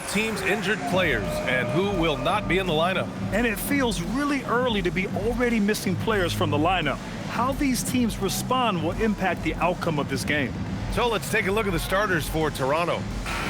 team's injured players and who will not be in the lineup. And it feels really early to be already missing players from the lineup. How these teams respond will impact the outcome of this game. So let's take a look at the starters for Toronto.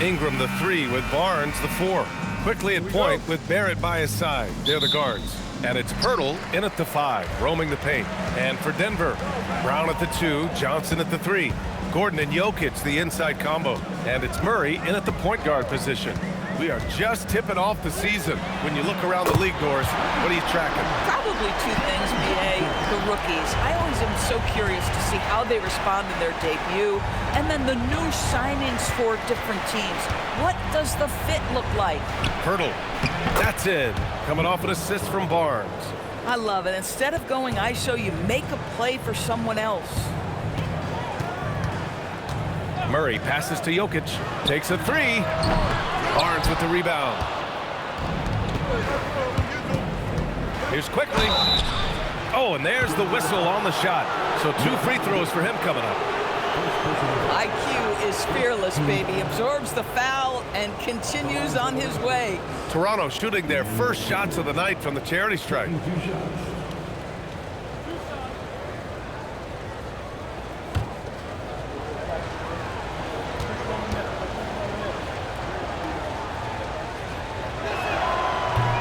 Ingram the 3 with Barnes the 4. Quickly at point with Barrett by his side. They're the guards. And it's Pirtle in at the 5, roaming the paint. And for Denver, Brown at the 2, Johnson at the 3. Gordon and Jokic, the inside combo. And it's Murray in at the point guard position. We are just tipping off the season. When you look around the league doors, what are you tracking? Probably two things, BA. The rookies. I always am so curious to see how they respond in their debut. And then the new signings for different teams. What does the fit look like? Pirtle. That's it. Coming off an assist from Barnes. I love it. Instead of going ISO, you make a play for someone else. Murray passes to Jokic. Takes a 3. Barnes with the rebound. Here's quickly. Oh, and there's the whistle on the shot. So 2 free throws for him coming up. IQ is fearless, baby. Absorbs the foul and continues on his way. Toronto shooting their first shots of the night from the charity stripe.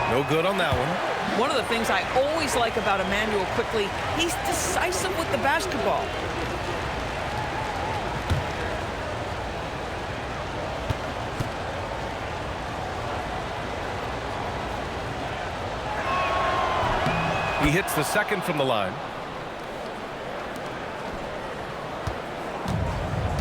No good on that one. One of the things I always like about Emmanuel quickly, he's decisive with the basketball. He hits the second from the line.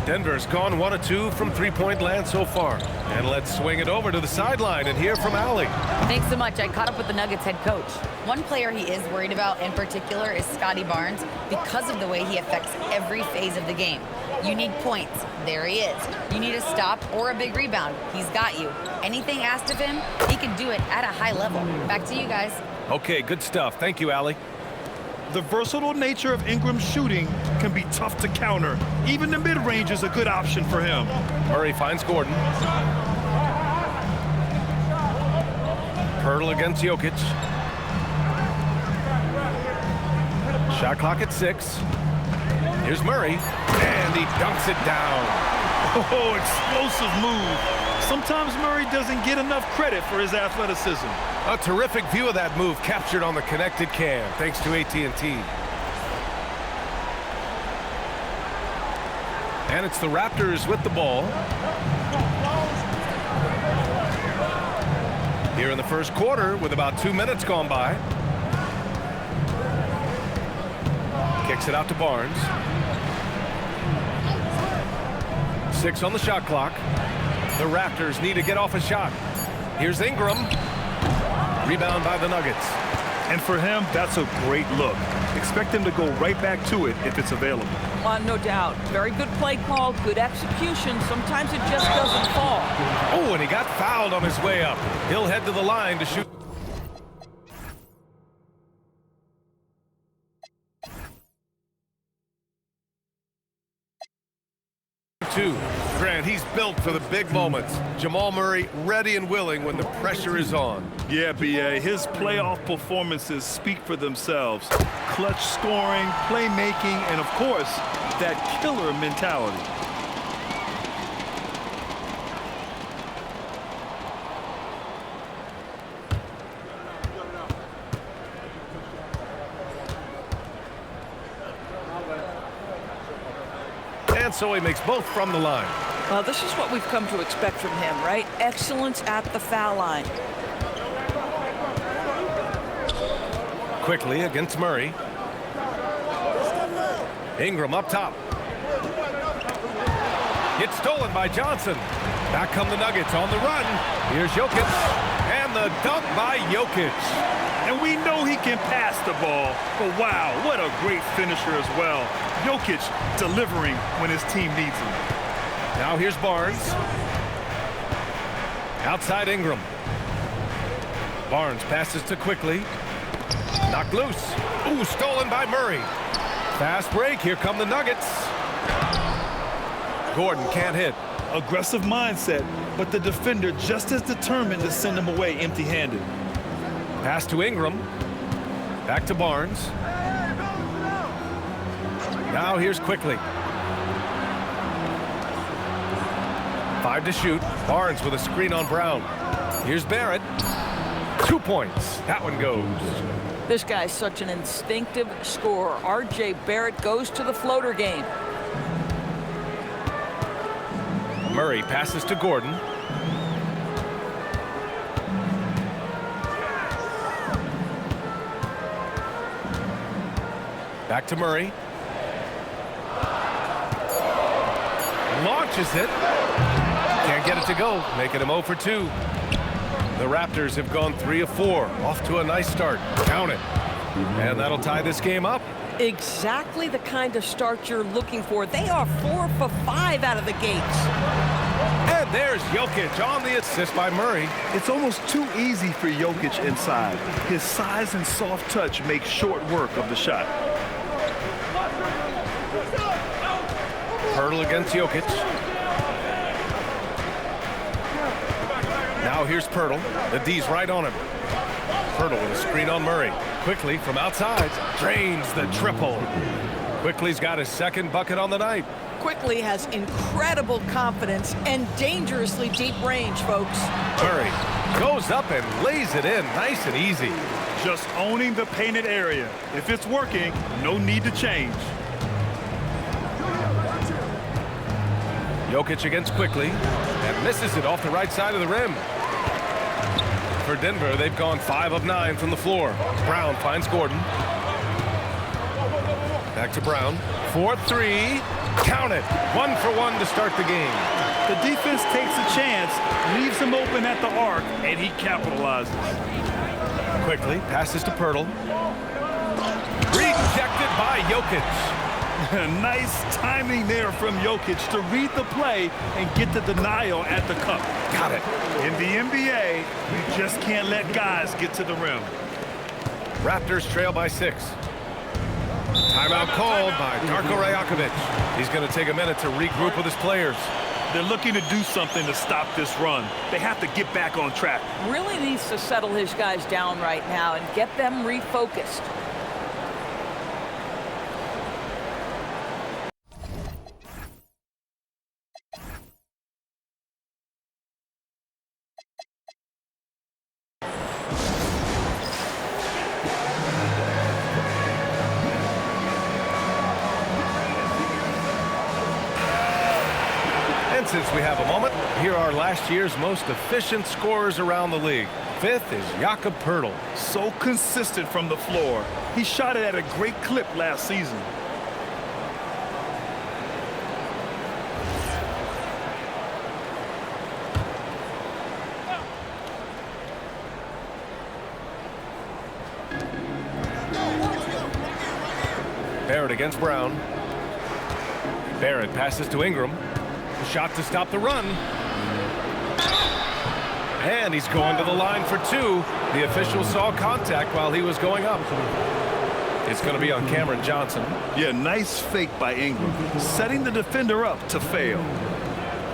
Denver's gone 1 of 2 from three-point land so far. And let's swing it over to the sideline and hear from Allie. Thanks so much. I caught up with the Nuggets head coach. One player he is worried about in particular is Scotty Barnes because of the way he affects every phase of the game. You need points. There he is. You need a stop or a big rebound. He's got you. Anything asked of him, he can do it at a high level. Back to you guys. Okay, good stuff. Thank you, Allie. The versatile nature of Ingram's shooting can be tough to counter. Even the mid-range is a good option for him. Murray finds Gordon. Pirtle against Jokic. Shot clock at 6. Here's Murray, and he dunks it down. Oh, explosive move. Sometimes Murray doesn't get enough credit for his athleticism. A terrific view of that move captured on the connected cam, thanks to AT&T. And it's the Raptors with the ball. Here in the first quarter with about 2 minutes gone by. Kicks it out to Barnes. 6 on the shot clock. The Raptors need to get off a shot. Here's Ingram. Rebound by the Nuggets. And for him, that's a great look. Expect him to go right back to it if it's available. No doubt. Very good play call, good execution. Sometimes it just doesn't fall. Oh, and he got fouled on his way up. He'll head to the line to shoot. Grant, he's built for the big moments. Jamal Murray ready and willing when the pressure is on. Yeah, BA, his playoff performances speak for themselves. Clutch scoring, playmaking, and of course, that killer mentality. And so he makes both from the line. Well, this is what we've come to expect from him, right? Excellence at the foul line. Quickly against Murray. Ingram up top. It's stolen by Johnson. Back come the Nuggets on the run. Here's Jokic. And the dunk by Jokic. And we know he can pass the ball, but wow, what a great finisher as well. Jokic delivering when his team needs him. Now here's Barnes. Outside Ingram. Barnes passes to Quickly. Knocked loose. Ooh, stolen by Murray. Fast break. Here come the Nuggets. Gordon can't hit. Aggressive mindset. but the defender just as determined to send him away empty-handed. Pass to Ingram. Back to Barnes. Now here's Quickly. 5 to shoot. Barnes with a screen on Brown. Here's Barrett. 2 points. That one goes. This guy's such an instinctive scorer. R.J. Barrett goes to the floater game. Murray passes to Gordon. Back to Murray. Launches it. Can't get it to go, making him 0 for 2. The Raptors have gone 3 of 4. Off to a nice start. Count it. And that'll tie this game up. Exactly the kind of start you're looking for. They are 4 for 5 out of the gates. And there's Jokic on the assist by Murray. It's almost too easy for Jokic inside. His size and soft touch make short work of the shot. Hurdle against Jokic. Now here's Pirtle. The D's right on him. Pirtle with a screen on Murray. Quickly from outside. Drains the triple. Quickly's got his second bucket on the night. Quickly has incredible confidence and dangerously deep range, folks. Murray goes up and lays it in. Nice and easy. Just owning the painted area. If it's working, no need to change. Jokic against Quickly and misses it off the right side of the rim. For Denver, they've gone 5 of 9 from the floor. Brown finds Gordon. Back to Brown. 4-3. Count it. 1 for 1 to start the game. The defense takes a chance, leaves him open at the arc, and he capitalizes. Quickly passes to Pirtle. Rejected by Jokic. Nice timing there from Jokic to read the play and get the denial at the cup. Got it. In the NBA, you just can't let guys get to the rim. Raptors trail by 6. Timeout called by Darko Rajakovic. He's going to take a minute to regroup with his players. They're looking to do something to stop this run. They have to get back on track. Really needs to settle his guys down right now and get them refocused. Since we have a moment, here are last year's most efficient scorers around the league. 5th is Jakob Pirtle. So consistent from the floor. He shot it at a great clip last season. Barrett against Brown. Barrett passes to Ingram. Shot to stop the run. And he's going to the line for 2. The official saw contact while he was going up. It's going to be on Cameron Johnson. Yeah, nice fake by Ingram, setting the defender up to fail.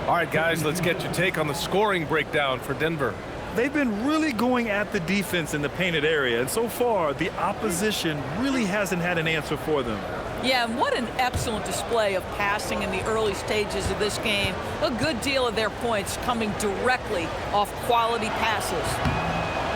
All right, guys, let's get your take on the scoring breakdown for Denver. They've been really going at the defense in the painted area, and so far, the opposition really hasn't had an answer for them. Yeah, and what an excellent display of passing in the early stages of this game. A good deal of their points coming directly off quality passes.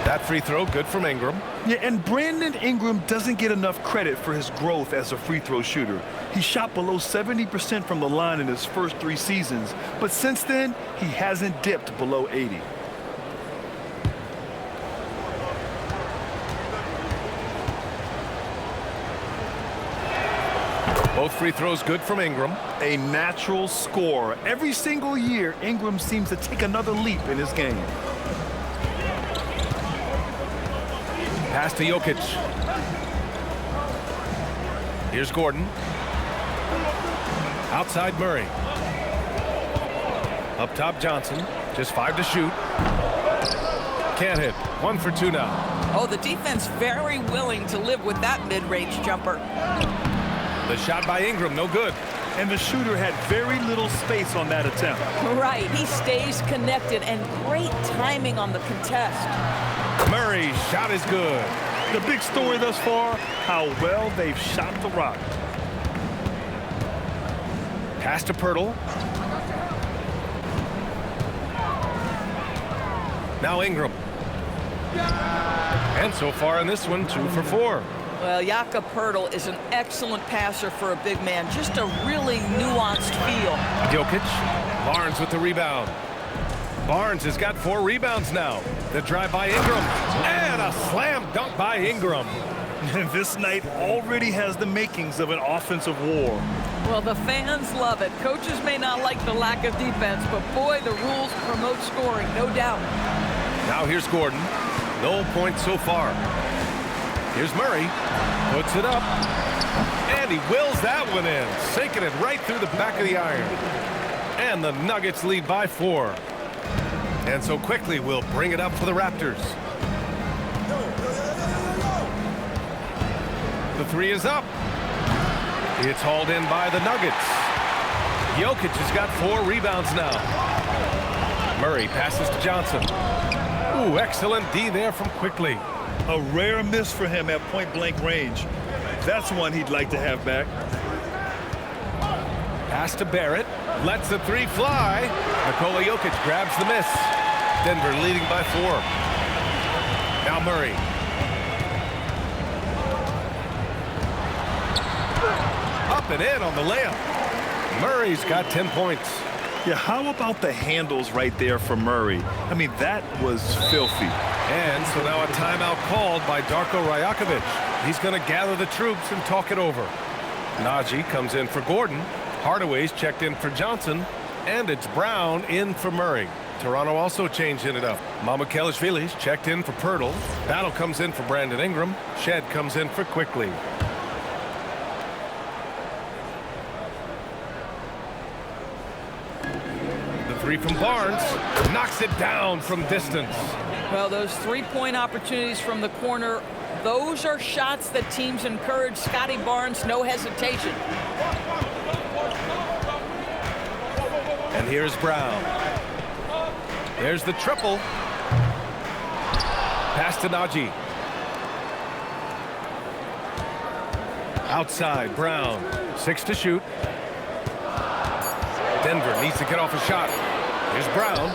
That free throw, good from Ingram. Yeah, and Brandon Ingram doesn't get enough credit for his growth as a free throw shooter. He shot below 70% from the line in his first 3 seasons, but since then, he hasn't dipped below 80. Both free throws good from Ingram. A natural scorer. Every single year, Ingram seems to take another leap in his game. Pass to Jokic. Here's Gordon. Outside Murray. Up top Johnson. Just 5 to shoot. Can't hit. 1 for 2 now. Oh, the defense very willing to live with that mid-range jumper. The shot by Ingram, no good. and the shooter had very little space on that attempt. Right, he stays connected, and great timing on the contest. Murray's shot is good. The big story thus far, how well they've shot the rock. Pass to Pirtle. Now Ingram. And so far in this one, 2 for 4. Well, Jakob Pirtle is an excellent passer for a big man. Just a really nuanced feel. Jokic. Barnes with the rebound. Barnes has got 4 rebounds now. The drive by Ingram. And a slam dunk by Ingram. This night already has the makings of an offensive war. Well, the fans love it. Coaches may not like the lack of defense, but boy, the rules promote scoring, no doubt. Now here's Gordon. No points so far. Here's Murray. Puts it up. And he wills that one in. Sinking it right through the back of the iron. And the Nuggets lead by 4. And so quickly we'll bring it up for the Raptors. The 3 is up. It's hauled in by the Nuggets. Jokic has got 4 rebounds now. Murray passes to Johnson. Ooh, excellent D there from Quickly. A rare miss for him at point-blank range. That's one he'd like to have back. Pass to Barrett. Lets the 3 fly. Nikola Jokic grabs the miss. Denver leading by 4. Now Murray. Up and in on the layup. Murray's got 10 points. Yeah, how about the handles right there for Murray? I mean, that was filthy. And so now a timeout called by Darko Rajakovic. He's going to gather the troops and talk it over. Najee comes in for Gordon. Hardaway's checked in for Johnson. And it's Brown in for Murray. Toronto also changing it up. Mamukelashvili's checked in for Pirtle. Battle comes in for Brandon Ingram. Shed comes in for Quickly. The 3 from Barnes. Knocks it down from distance. Well, those 3-point opportunities from the corner, those are shots that teams encourage. Scotty Barnes, no hesitation. And here's Brown. There's the triple. Pass to Najee. Outside, Brown. 6 to shoot. Denver needs to get off a shot. Here's Brown.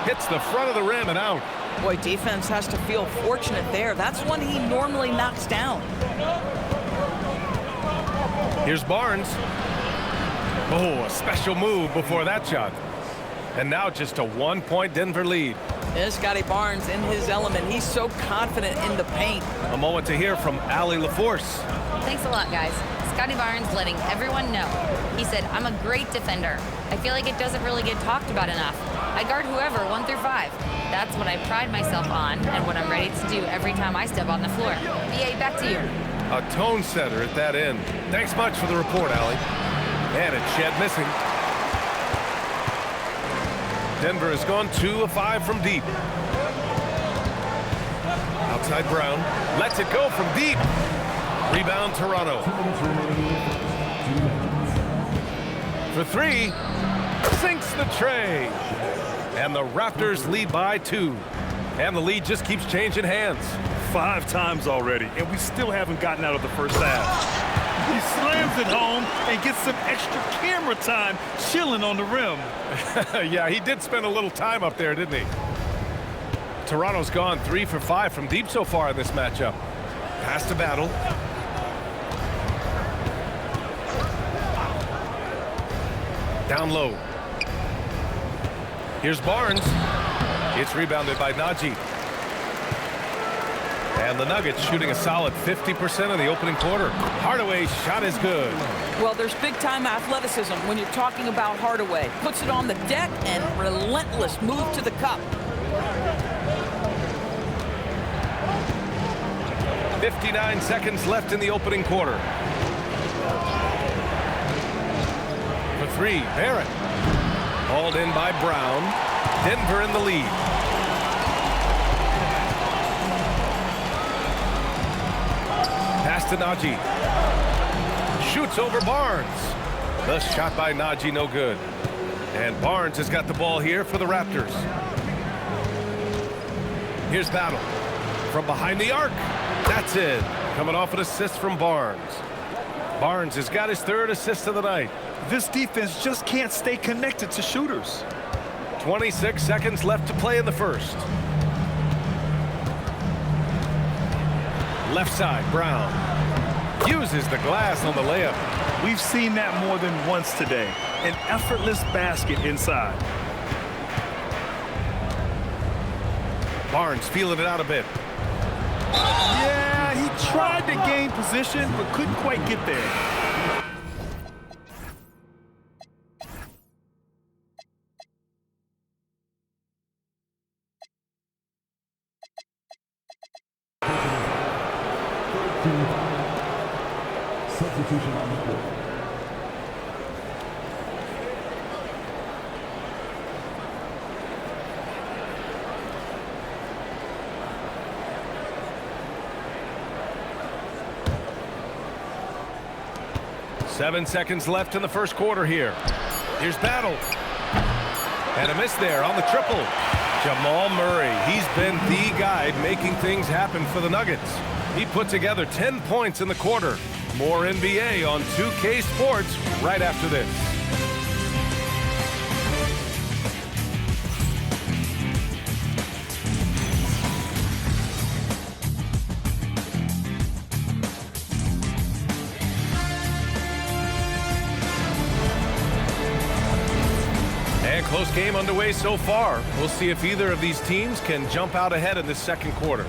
Hits the front of the rim and out. Boy, defense has to feel fortunate there. That's one he normally knocks down. Here's Barnes. Oh, a special move before that shot. And now just a 1-point Denver lead. There's Scotty Barnes in his element. He's so confident in the paint. A moment to hear from Allie LaForce. Thanks a lot, guys. Scotty Barnes letting everyone know. He said, I'm a great defender. I feel like it doesn't really get talked about enough. I guard whoever, 1 through 5. That's what I pride myself on and what I'm ready to do every time I step on the floor. BA, back to you. A tone setter at that end. Thanks much for the report, Allie. And it's Shed missing. Denver has gone 2 of 5 from deep. Outside Brown. Lets it go from deep. Rebound Toronto. For 3. Sinks the tray. And the Raptors lead by 2. And the lead just keeps changing hands. 5 times already, and we still haven't gotten out of the first half. He slams it home and gets some extra camera time chilling on the rim. Yeah, he did spend a little time up there, didn't he? Toronto's gone 3 for 5 from deep so far in this matchup. Pass to Battle. Down low. Here's Barnes. It's rebounded by Najee. And the Nuggets shooting a solid 50% in the opening quarter. Hardaway's shot is good. Well, there's big-time athleticism when you're talking about Hardaway. Puts it on the deck and relentless move to the cup. 59 seconds left in the opening quarter. For 3, Barrett. Hauled in by Brown. Denver in the lead. Pass to Najee. Shoots over Barnes. The shot by Najee, no good. And Barnes has got the ball here for the Raptors. Here's Battle from behind the arc. That's it. Coming off an assist from Barnes. Barnes has got his 3rd assist of the night. This defense just can't stay connected to shooters. 26 seconds left to play in the first. Left side, Brown uses the glass on the layup. We've seen that more than once today. An effortless basket inside. Barnes feeling it out a bit. Yeah, he tried to gain position, but couldn't quite get there. Substitution on the court. Seven seconds left in the first quarter here. Here's Battle. And a miss there on the triple. Jamal Murray, he's been the guy making things happen for the Nuggets. He put together 10 points in the quarter. More NBA on 2K Sports right after this. And close game underway so far. We'll see if either of these teams can jump out ahead in this second quarter.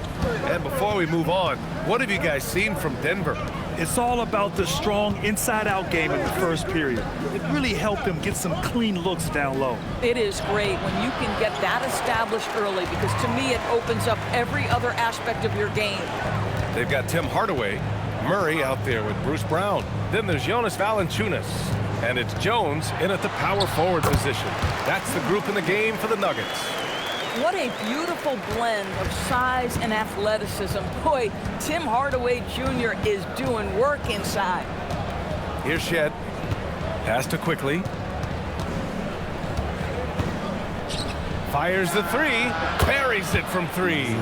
And before we move on, what have you guys seen from Denver? It's all about the strong inside-out game in the first period. It really helped them get some clean looks down low. It is great when you can get that established early because to me it opens up every other aspect of your game. They've got Tim Hardaway, Murray out there with Bruce Brown. Then there's Jonas Valanciunas. And it's Jones in at the power forward position. That's the group in the game for the Nuggets. What a beautiful blend of size and athleticism. Boy, Tim Hardaway Jr. is doing work inside. Here's Shed. Pass to Quickly. Fires the three. Buries it from 3.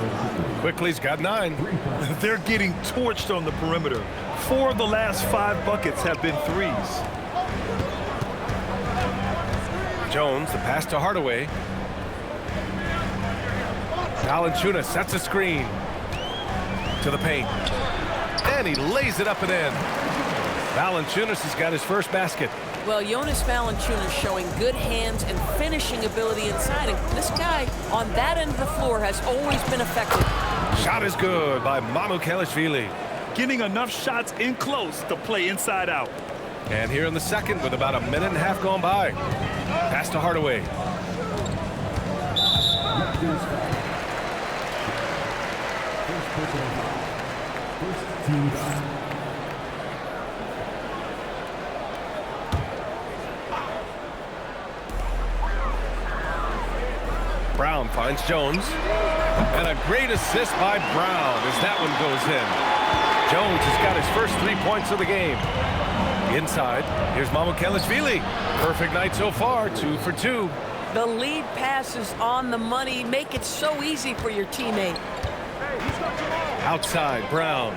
Quickly's got 9. They're getting torched on the perimeter. 4 of the last 5 buckets have been threes. Jones, the pass to Hardaway. Valanciunas sets a screen to the paint. And he lays it up and in. Valanciunas has got his first basket. Well, Jonas Valanciunas showing good hands and finishing ability inside. And this guy on that end of the floor has always been effective. Shot is good by Mamukelashvili. Getting enough shots in close to play inside out. And here in the second with about a minute and a half gone by. Pass to Hardaway. Brown finds Jones. And a great assist by Brown as that one goes in. Jones has got his first 3 points of the game. Inside, here's Mamukelashvili. Perfect night so far, 2 for 2. The lead passes on the money make it so easy for your teammate. Outside, Brown.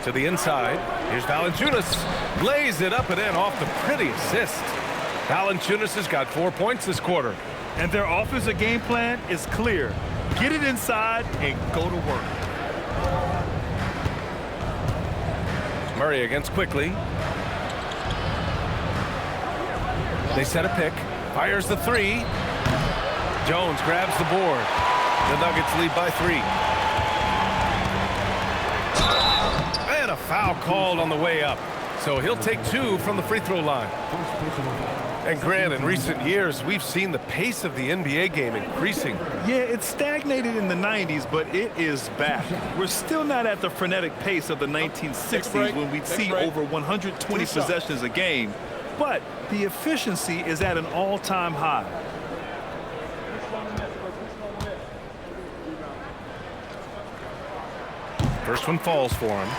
To the inside, here's Valanciunas. Lays it up and in off the pretty assist. Valanciunas has got 4 points this quarter. And their offensive game plan is clear. Get it inside and go to work. Murray against Quickly. They set a pick. Fires the 3. Jones grabs the board. The Nuggets lead by 3. And a foul called on the way up. So he'll take 2 from the free throw line. And Grant, in recent years, we've seen the pace of the NBA game increasing. Yeah, it stagnated in the 90s, but it is back. We're still not at the frenetic pace of the 1960s when we'd see over 120 possessions a game, but the efficiency is at an all-time high. First one falls for him.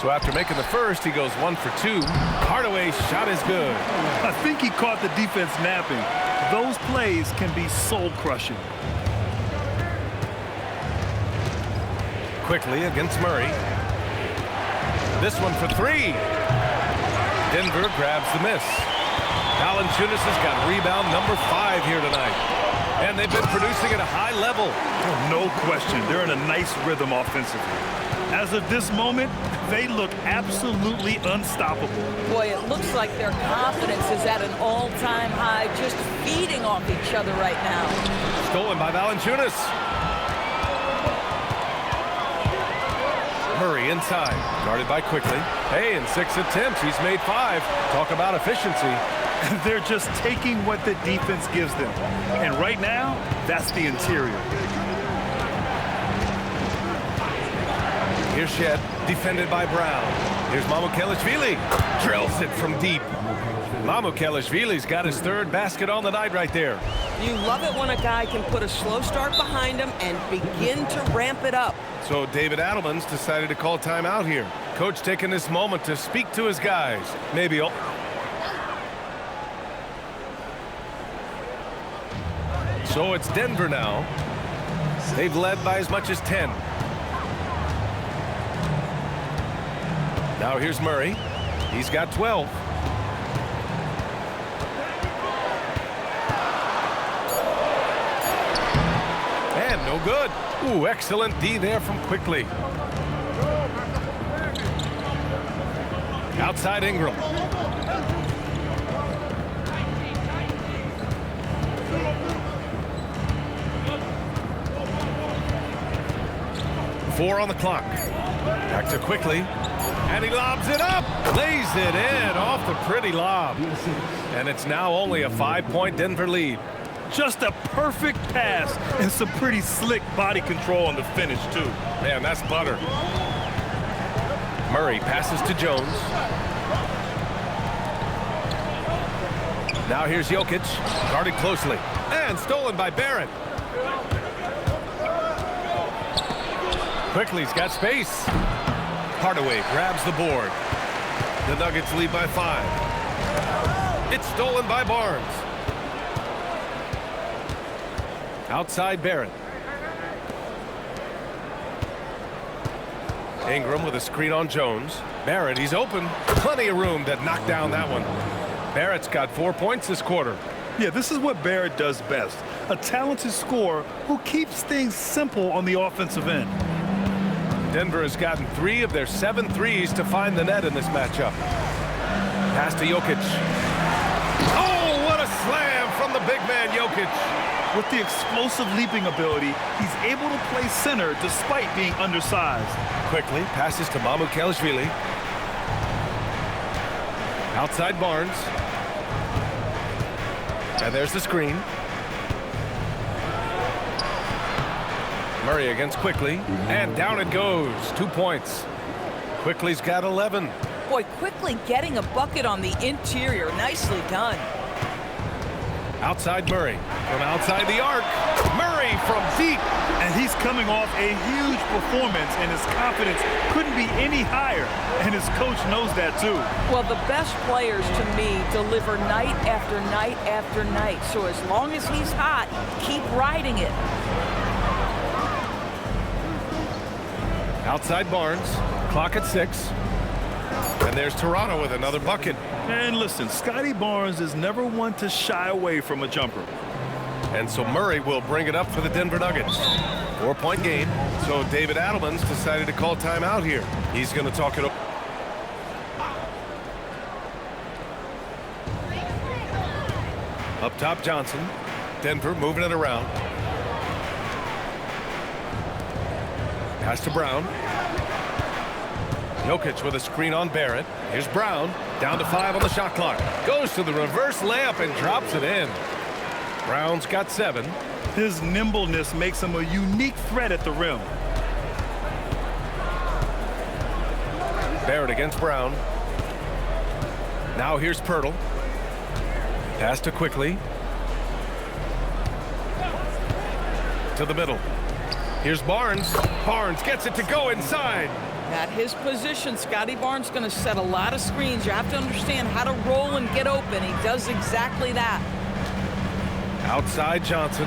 So after making the first, he goes 1 for 2. Hardaway's shot is good. I think he caught the defense napping. Those plays can be soul-crushing. Quickly against Murray. This one for 3. Denver grabs the miss. Valanciunas has got rebound number 5 here tonight. And they've been producing at a high level. Oh, no question. They're in a nice rhythm offensively. As of this moment, they look absolutely unstoppable. Boy, it looks like their confidence is at an all-time high, just feeding off each other right now. Stolen by Valanciunas. Murray inside, guarded by Quickly. Hey, in 6 attempts, he's made 5. Talk about efficiency. They're just taking what the defense gives them. And right now, that's the interior. Here's Shed, defended by Brown. Here's Mamukelashvili. Drills it from deep. Mamukelashvili's got his 3rd basket on the night right there. You love it when a guy can put a slow start behind him and begin to ramp it up. So David Adelman's decided to call timeout here. Coach taking this moment to speak to his guys. Maybe. So it's Denver now. They've led by as much as 10. Now here's Murray. He's got 12. And no good. Ooh, excellent D there from Quickly. Outside Ingram. Four on the clock. Back to Quickly. And he lobs it up. Lays it in off the pretty lob. And it's now only a 5-point Denver lead. Just a perfect pass and some pretty slick body control on the finish, too. Man, that's butter. Murray passes to Jones. Now here's Jokic, guarded closely. And stolen by Barrett. Quickly's got space. Hardaway grabs the board. The Nuggets lead by 5. It's stolen by Barnes. Outside Barrett. Ingram with a screen on Jones. Barrett, he's open. Plenty of room to knock down that one. Barrett's got 4 points this quarter. Yeah, this is what Barrett does best. A talented scorer who keeps things simple on the offensive end. Denver has gotten 3 of their 7 threes to find the net in this matchup. Pass to Jokic. Oh, what a slam from the big man Jokic. With the explosive leaping ability, he's able to play center despite being undersized. Quickly passes to Mamukelashvili. Outside Barnes. And there's the screen. Murray against Quickly. And down it goes. 2 points. Quickly's got 11. Boy, Quickly getting a bucket on the interior. Nicely done. Outside Murray. From outside the arc. Murray from deep. And he's coming off a huge performance, and his confidence couldn't be any higher. And his coach knows that, too. Well, the best players, to me, deliver night after night after night. So as long as he's hot, keep riding it. Outside Barnes. Clock at 6. And there's Toronto with another bucket. And listen, Scotty Barnes is never one to shy away from a jumper. And so Murray will bring it up for the Denver Nuggets. 4-point game. So David Adelman's decided to call timeout here. He's going to talk it over. Up top, Johnson. Denver moving it around. Pass to Brown. Jokic with a screen on Barrett. Here's Brown. Down to 5 on the shot clock. Goes to the reverse layup and drops it in. Brown's got 7. His nimbleness makes him a unique threat at the rim. Barrett against Brown. Now here's Pirtle. Pass to Quickly. To the middle. Here's Barnes. Barnes gets it to go inside. At his position, Scotty Barnes going to set a lot of screens. You have to understand how to roll and get open. He does exactly that. Outside Johnson.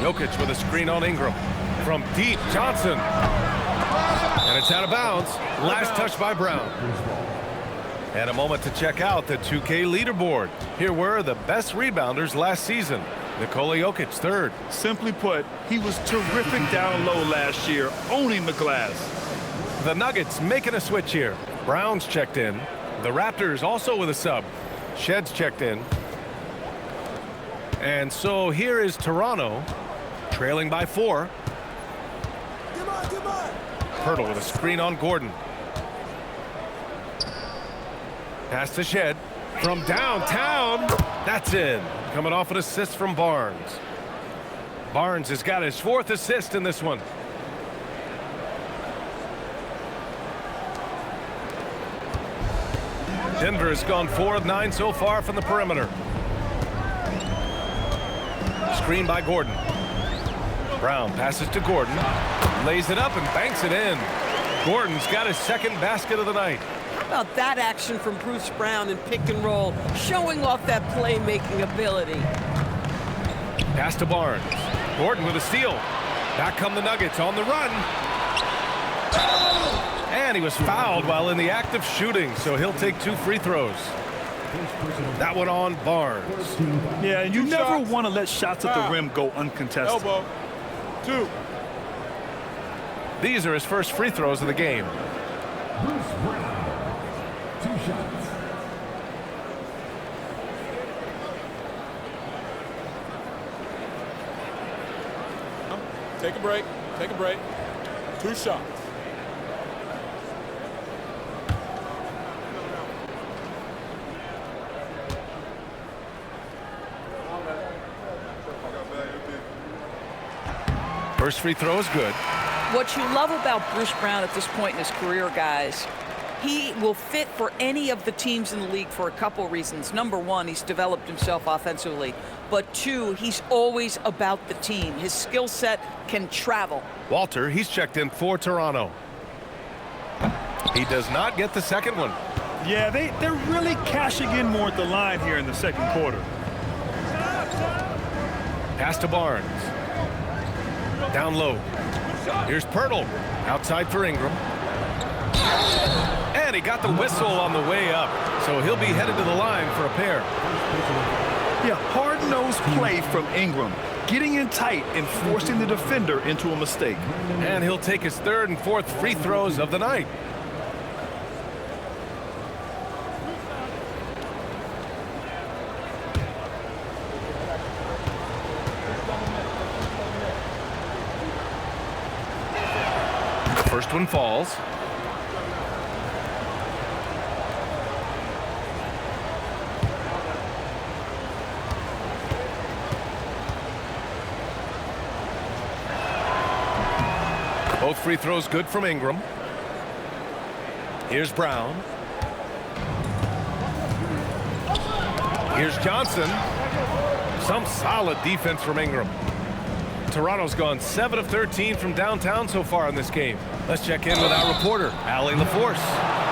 Jokic with a screen on Ingram. From deep, Johnson. And it's out of bounds. Last touch by Brown. And a moment to check out the 2K leaderboard. Here were the best rebounders last season. Nikola Jokic, third. Simply put, he was terrific down low last year, owning the glass. The Nuggets making a switch here. Brown's checked in. The Raptors also with a sub. Shed's checked in. And so here is Toronto, trailing by 4. Pirtle with a screen on Gordon. Pass to Shed. From downtown, that's in. Coming off an assist from Barnes. Barnes has got his 4th assist in this one. Denver has gone 4 of 9 so far from the perimeter. Screen by Gordon. Brown passes to Gordon. Lays it up and banks it in. Gordon's got his 2nd basket of the night. How about that action from Bruce Brown in pick and roll, showing off that playmaking ability. Pass to Barnes. Gordon with a steal. Back come the Nuggets on the run. And he was fouled while in the act of shooting, so he'll take 2 free throws. That one on Barnes. Yeah, and you never want to let shots at the rim go uncontested. Elbow. 2. These are his first free throws of the game. Bruce Brown. 2 shots. Take a break. Take a break. 2 shots. First free throw is good. What you love about Bruce Brown at this point in his career, guys, he will fit for any of the teams in the league for a couple reasons. Number one, he's developed himself offensively. But 2, he's always about the team. His skill set can travel. Walter, he's checked in for Toronto. He does not get the 2nd one. Yeah, they're really cashing in more at the line here in the 2nd quarter. Pass to Barnes. Down low. Here's Pirtle. Outside for Ingram. And he got the whistle on the way up. So he'll be headed to the line for a pair. Yeah, hard-nosed play from Ingram. Getting in tight and forcing the defender into a mistake. And he'll take his 3rd and 4th free throws of the night. First one falls. Both free throws good from Ingram. Here's Brown. Here's Johnson. Some solid defense from Ingram. Toronto's gone 7 of 13 from downtown so far in this game. Let's check in with our reporter, Allie LaForce.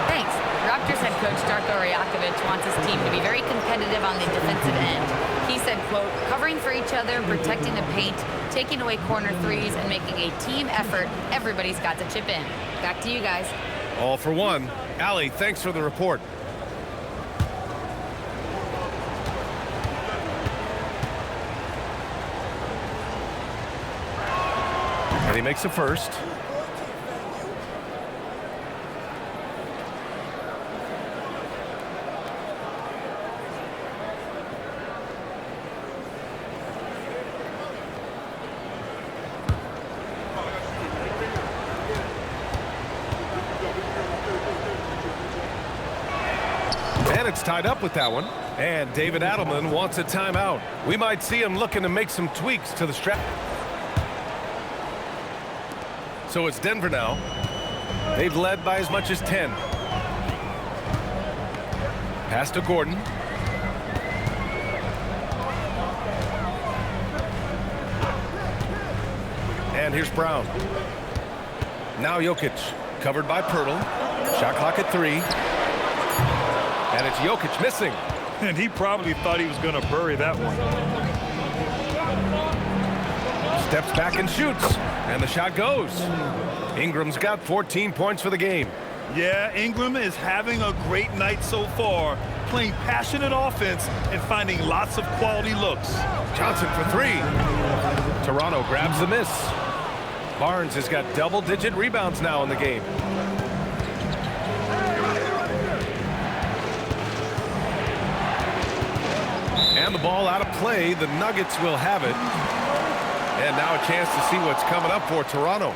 Thanks. Raptors head coach Darko Rajakovic wants his team to be very competitive on the defensive end. He said, quote, covering for each other, protecting the paint, taking away corner threes, and making a team effort. Everybody's got to chip in. Back to you guys. All for one. Allie, thanks for the report. And he makes a first. And it's tied up with that one. And David Adelman wants a timeout. We might see him looking to make some tweaks to the strap. So it's Denver now. They've led by as much as 10. Pass to Gordon. And here's Brown. Now Jokic, covered by Pirtle. Shot clock at 3. And it's Jokic missing. And he probably thought he was going to bury that one. Steps back and shoots. And the shot goes. Ingram's got 14 points for the game. Yeah, Ingram is having a great night so far, playing passionate offense and finding lots of quality looks. Johnson for 3. Toronto grabs the miss. Barnes has got double-digit rebounds now in the game. And the ball out of play. The Nuggets will have it. And now a chance to see what's coming up for Toronto.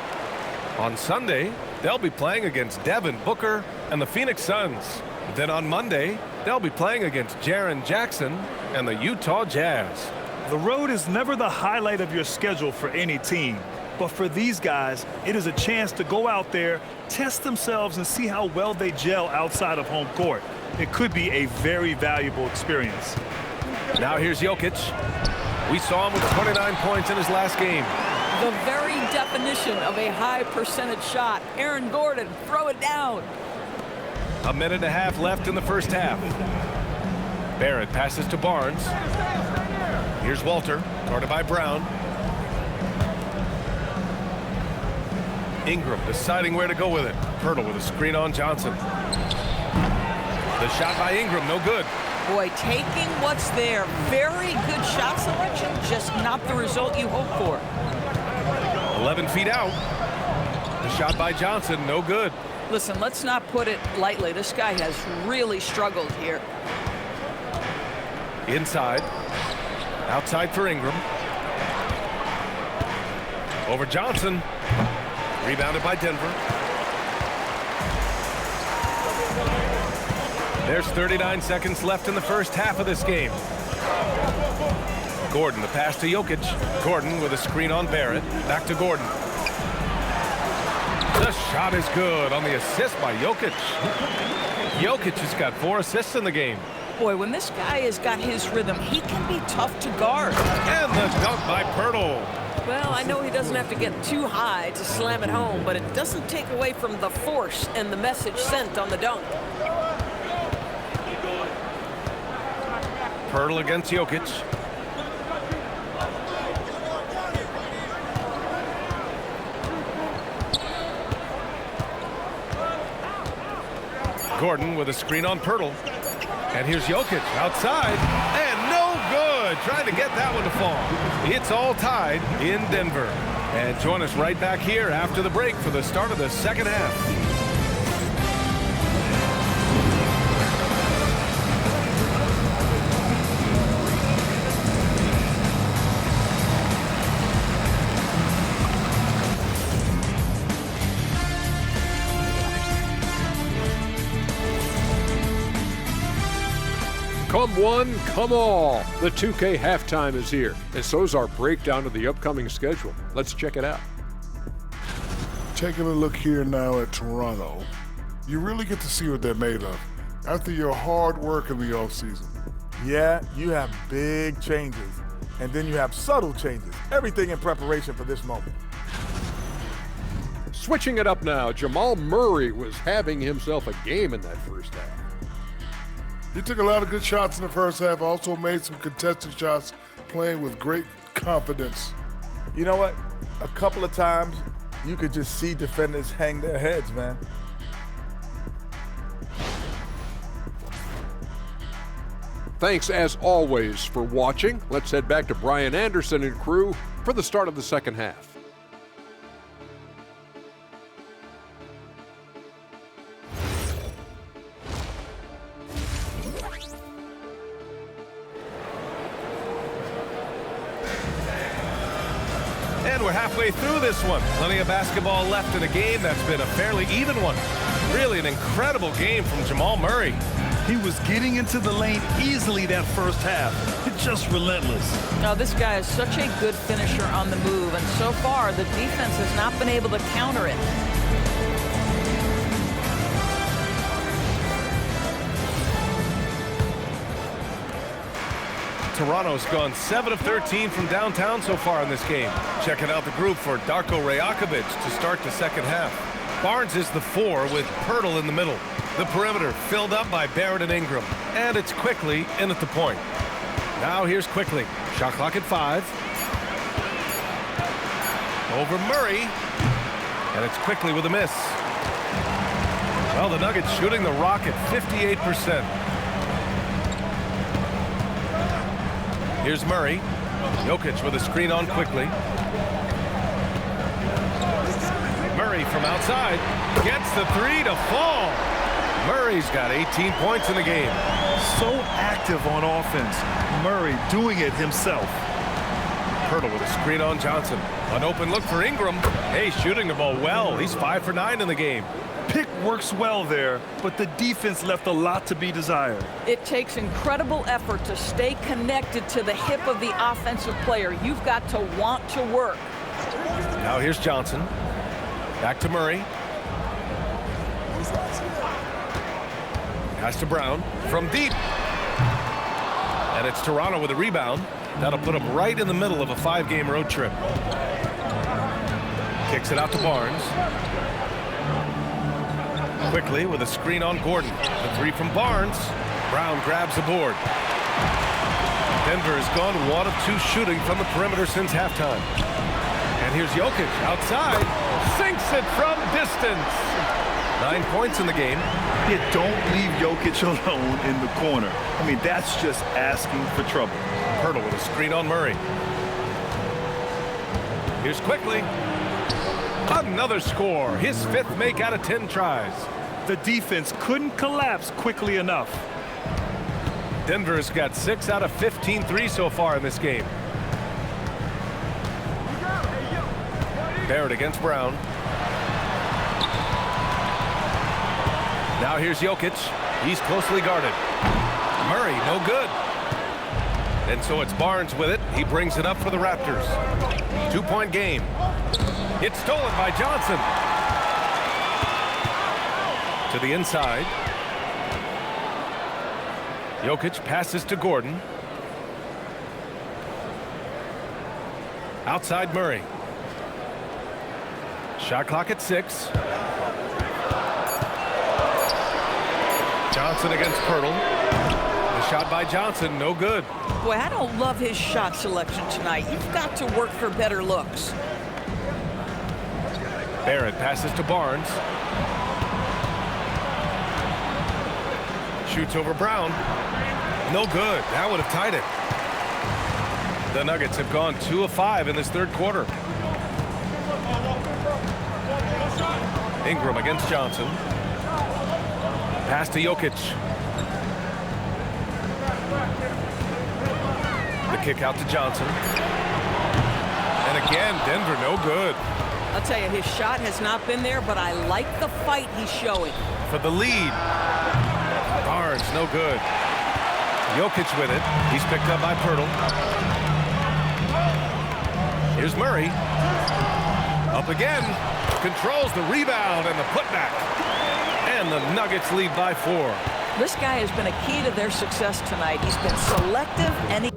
On Sunday, they'll be playing against Devin Booker and the Phoenix Suns. Then on Monday, they'll be playing against Jaren Jackson and the Utah Jazz. The road is never the highlight of your schedule for any team. But for these guys, it is a chance to go out there, test themselves, and see how well they gel outside of home court. It could be a very valuable experience. Now here's Jokic. We saw him with 29 points in his last game. The very definition of a high percentage shot. Aaron Gordon, throw it down. A minute and a half left in the first half. Barrett passes to Barnes. Here's Walter, guarded by Brown. Ingram deciding where to go with it. Pirtle with a screen on Johnson. The shot by Ingram, no good. Boy, taking what's there. Very good shot selection, just not the result you hope for. 11 feet out. The shot by Johnson, no good. Listen, let's not put it lightly. This guy has really struggled here. Inside. Outside for Ingram. Over Johnson. Rebounded by Denver. There's 39 seconds left in the first half of this game. Gordon, the pass to Jokic. Gordon with a screen on Barrett. Back to Gordon. The shot is good on the assist by Jokic. Jokic has got 4 assists in the game. Boy, when this guy has got his rhythm, he can be tough to guard. And the dunk by Pirtle. Well, I know he doesn't have to get too high to slam it home, but it doesn't take away from the force and the message sent on the dunk. Pirtle against Jokic. Gordon with a screen on Pirtle. And here's Jokic outside. And no good. Trying to get that one to fall. It's all tied in Denver. And join us right back here after the break for the start of the second half. Come one, come all. The 2K halftime is here, and so is our breakdown of the upcoming schedule. Let's check it out. Taking a look here now at Toronto, you really get to see what they're made of after your hard work in the offseason. Yeah, you have big changes, and then you have subtle changes. Everything in preparation for this moment. Switching it up now, Jamal Murray was having himself a game in that first half. He took a lot of good shots in the first half, also made some contested shots, playing with great confidence. You know what? A couple of times, you could just see defenders hang their heads, man. Thanks, as always, for watching. Let's head back to Brian Anderson and crew for the start of the second half. And we're halfway through this one. Plenty of basketball left in a game that's been a fairly even one. Really an incredible game from Jamal Murray. He was getting into the lane easily that first half. It's just relentless. Now, this guy is such a good finisher on the move, and so far the defense has not been able to counter it. Toronto's gone 7 of 13 from downtown so far in this game. Checking out the group for Darko Rajakovic to start the second half. Barnes is the 4 with Pirtle in the middle. The perimeter filled up by Barrett and Ingram. And it's Quickly in at the point. Now here's Quickly. Shot clock at 5. Over Murray. And it's Quickly with a miss. Well, the Nuggets shooting the rock at 58%. Here's Murray. Jokic with a screen on Quickly. Murray from outside gets the 3 to fall. Murray's got 18 points in the game. So active on offense. Murray doing it himself. Pirtle with a screen on Johnson. An open look for Ingram. Hey, shooting the ball well. He's 5 for 9 in the game. Pick works well there, but the defense left a lot to be desired. It takes incredible effort to stay connected to the hip of the offensive player. You've got to want to work. Now here's Johnson. Back to Murray. Pass to Brown from deep. And it's Toronto with a rebound. That'll put them right in the middle of a 5-game road trip. Kicks it out to Barnes. Quickly with a screen on Gordon. The 3 from Barnes. Brown grabs the board. Denver has gone 1 of 2 shooting from the perimeter since halftime. And here's Jokic outside. Sinks it from distance. 9 points in the game. You don't leave Jokic alone in the corner. I mean, that's just asking for trouble. Pirtle with a screen on Murray. Here's Quickly. Another score. His 5th make out of 10 tries. The defense couldn't collapse quickly enough. Denver's got 6 out of 15 threes so far in this game. Barrett against Brown. Now here's Jokic. He's closely guarded. Murray, no good. And so it's Barnes with it. He brings it up for the Raptors. 2-point game. It's stolen by Johnson. To the inside. Jokic passes to Gordon. Outside Murray. Shot clock at 6. Johnson against Pirtle. The shot by Johnson, no good. Boy, I don't love his shot selection tonight. You've got to work for better looks. Barrett passes to Barnes. Shoots over Brown. No good. That would have tied it. The Nuggets have gone 2 of 5 in this 3rd quarter. Ingram against Johnson. Pass to Jokic. The kick out to Johnson. And again, Denver no good. I'll tell you, his shot has not been there, but I like the fight he's showing. For the lead. Barnes no good. Jokic with it. He's picked up by Pirtle. Here's Murray. Up again. Controls the rebound and the putback. And the Nuggets lead by 4. This guy has been a key to their success tonight. He's been selective and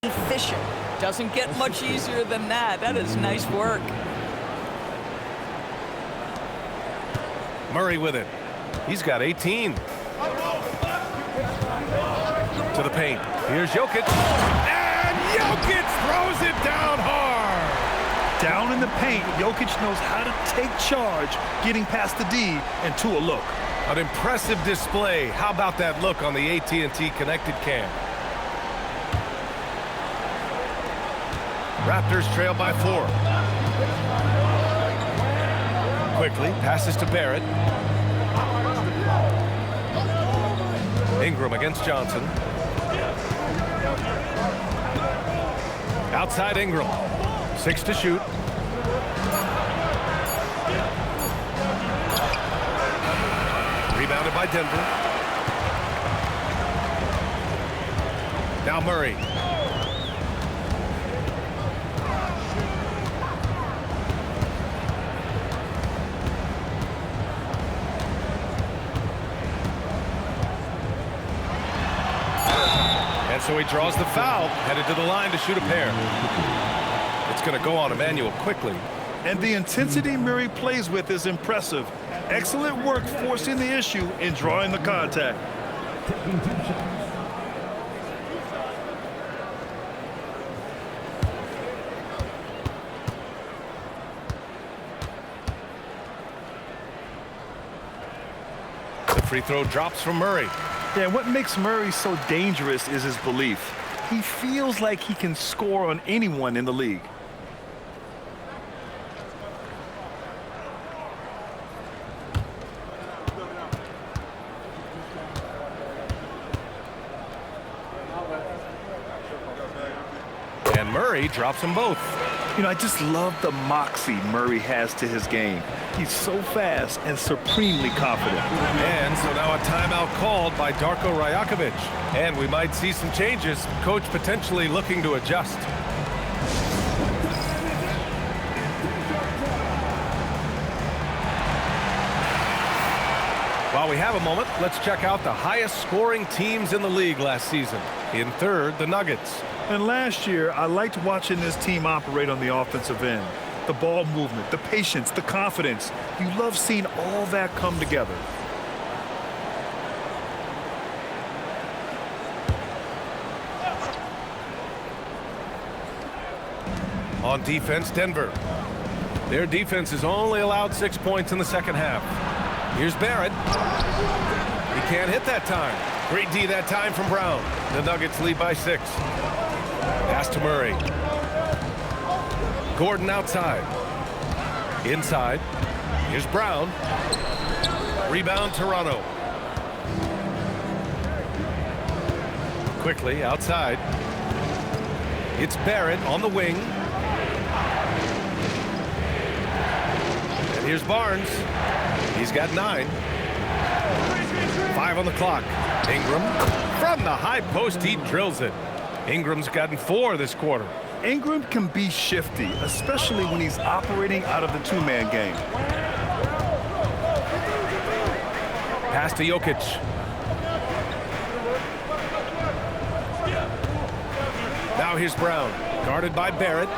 efficient. Doesn't get much easier than that. That is nice work. Murray with it. He's got 18. To the paint. Here's Jokic. And Jokic throws it down hard. Down in the paint, Jokic knows how to take charge, getting past the D and to a look. An impressive display. How about that look on the AT&T connected cam? Raptors trail by 4. Quickly passes to Barrett. Ingram against Johnson. Outside Ingram. 6 to shoot. Rebounded by Denver. Now Murray. so he draws the foul, headed to the line to shoot a pair. It's going to go on Emmanuel quickly. And the intensity Murray plays with is impressive. Excellent work forcing the issue and drawing the contact. Taking 2 shots. The free throw drops from Murray. Yeah, what makes Murray so dangerous is his belief. He feels like he can score on anyone in the league. And Murray drops them both. You know, I just love the moxie Murray has to his game. He's so fast and supremely confident. And so now a timeout called by Darko Rajakovic. And we might see some changes. Coach potentially looking to adjust. While we have a moment, let's check out the highest scoring teams in the league last season. In third, the Nuggets. And last year, I liked watching this team operate on the offensive end. The ball movement, the patience, the confidence. You love seeing all that come together. On defense, Denver. Their defense has only allowed 6 points in the second half. Here's Barrett. He can't hit that time. Great D that time from Brown. The Nuggets lead by 6. Pass to Murray. Gordon outside. Inside. Here's Brown. Rebound, Toronto. Quickly outside. It's Barrett on the wing. And here's Barnes. He's got 9. 5 on the clock. Ingram from the high post, he drills it. Ingram's gotten 4 this quarter. Ingram can be shifty, especially when he's operating out of the two-man game. Pass to Jokic. Now here's Brown, guarded by Barrett.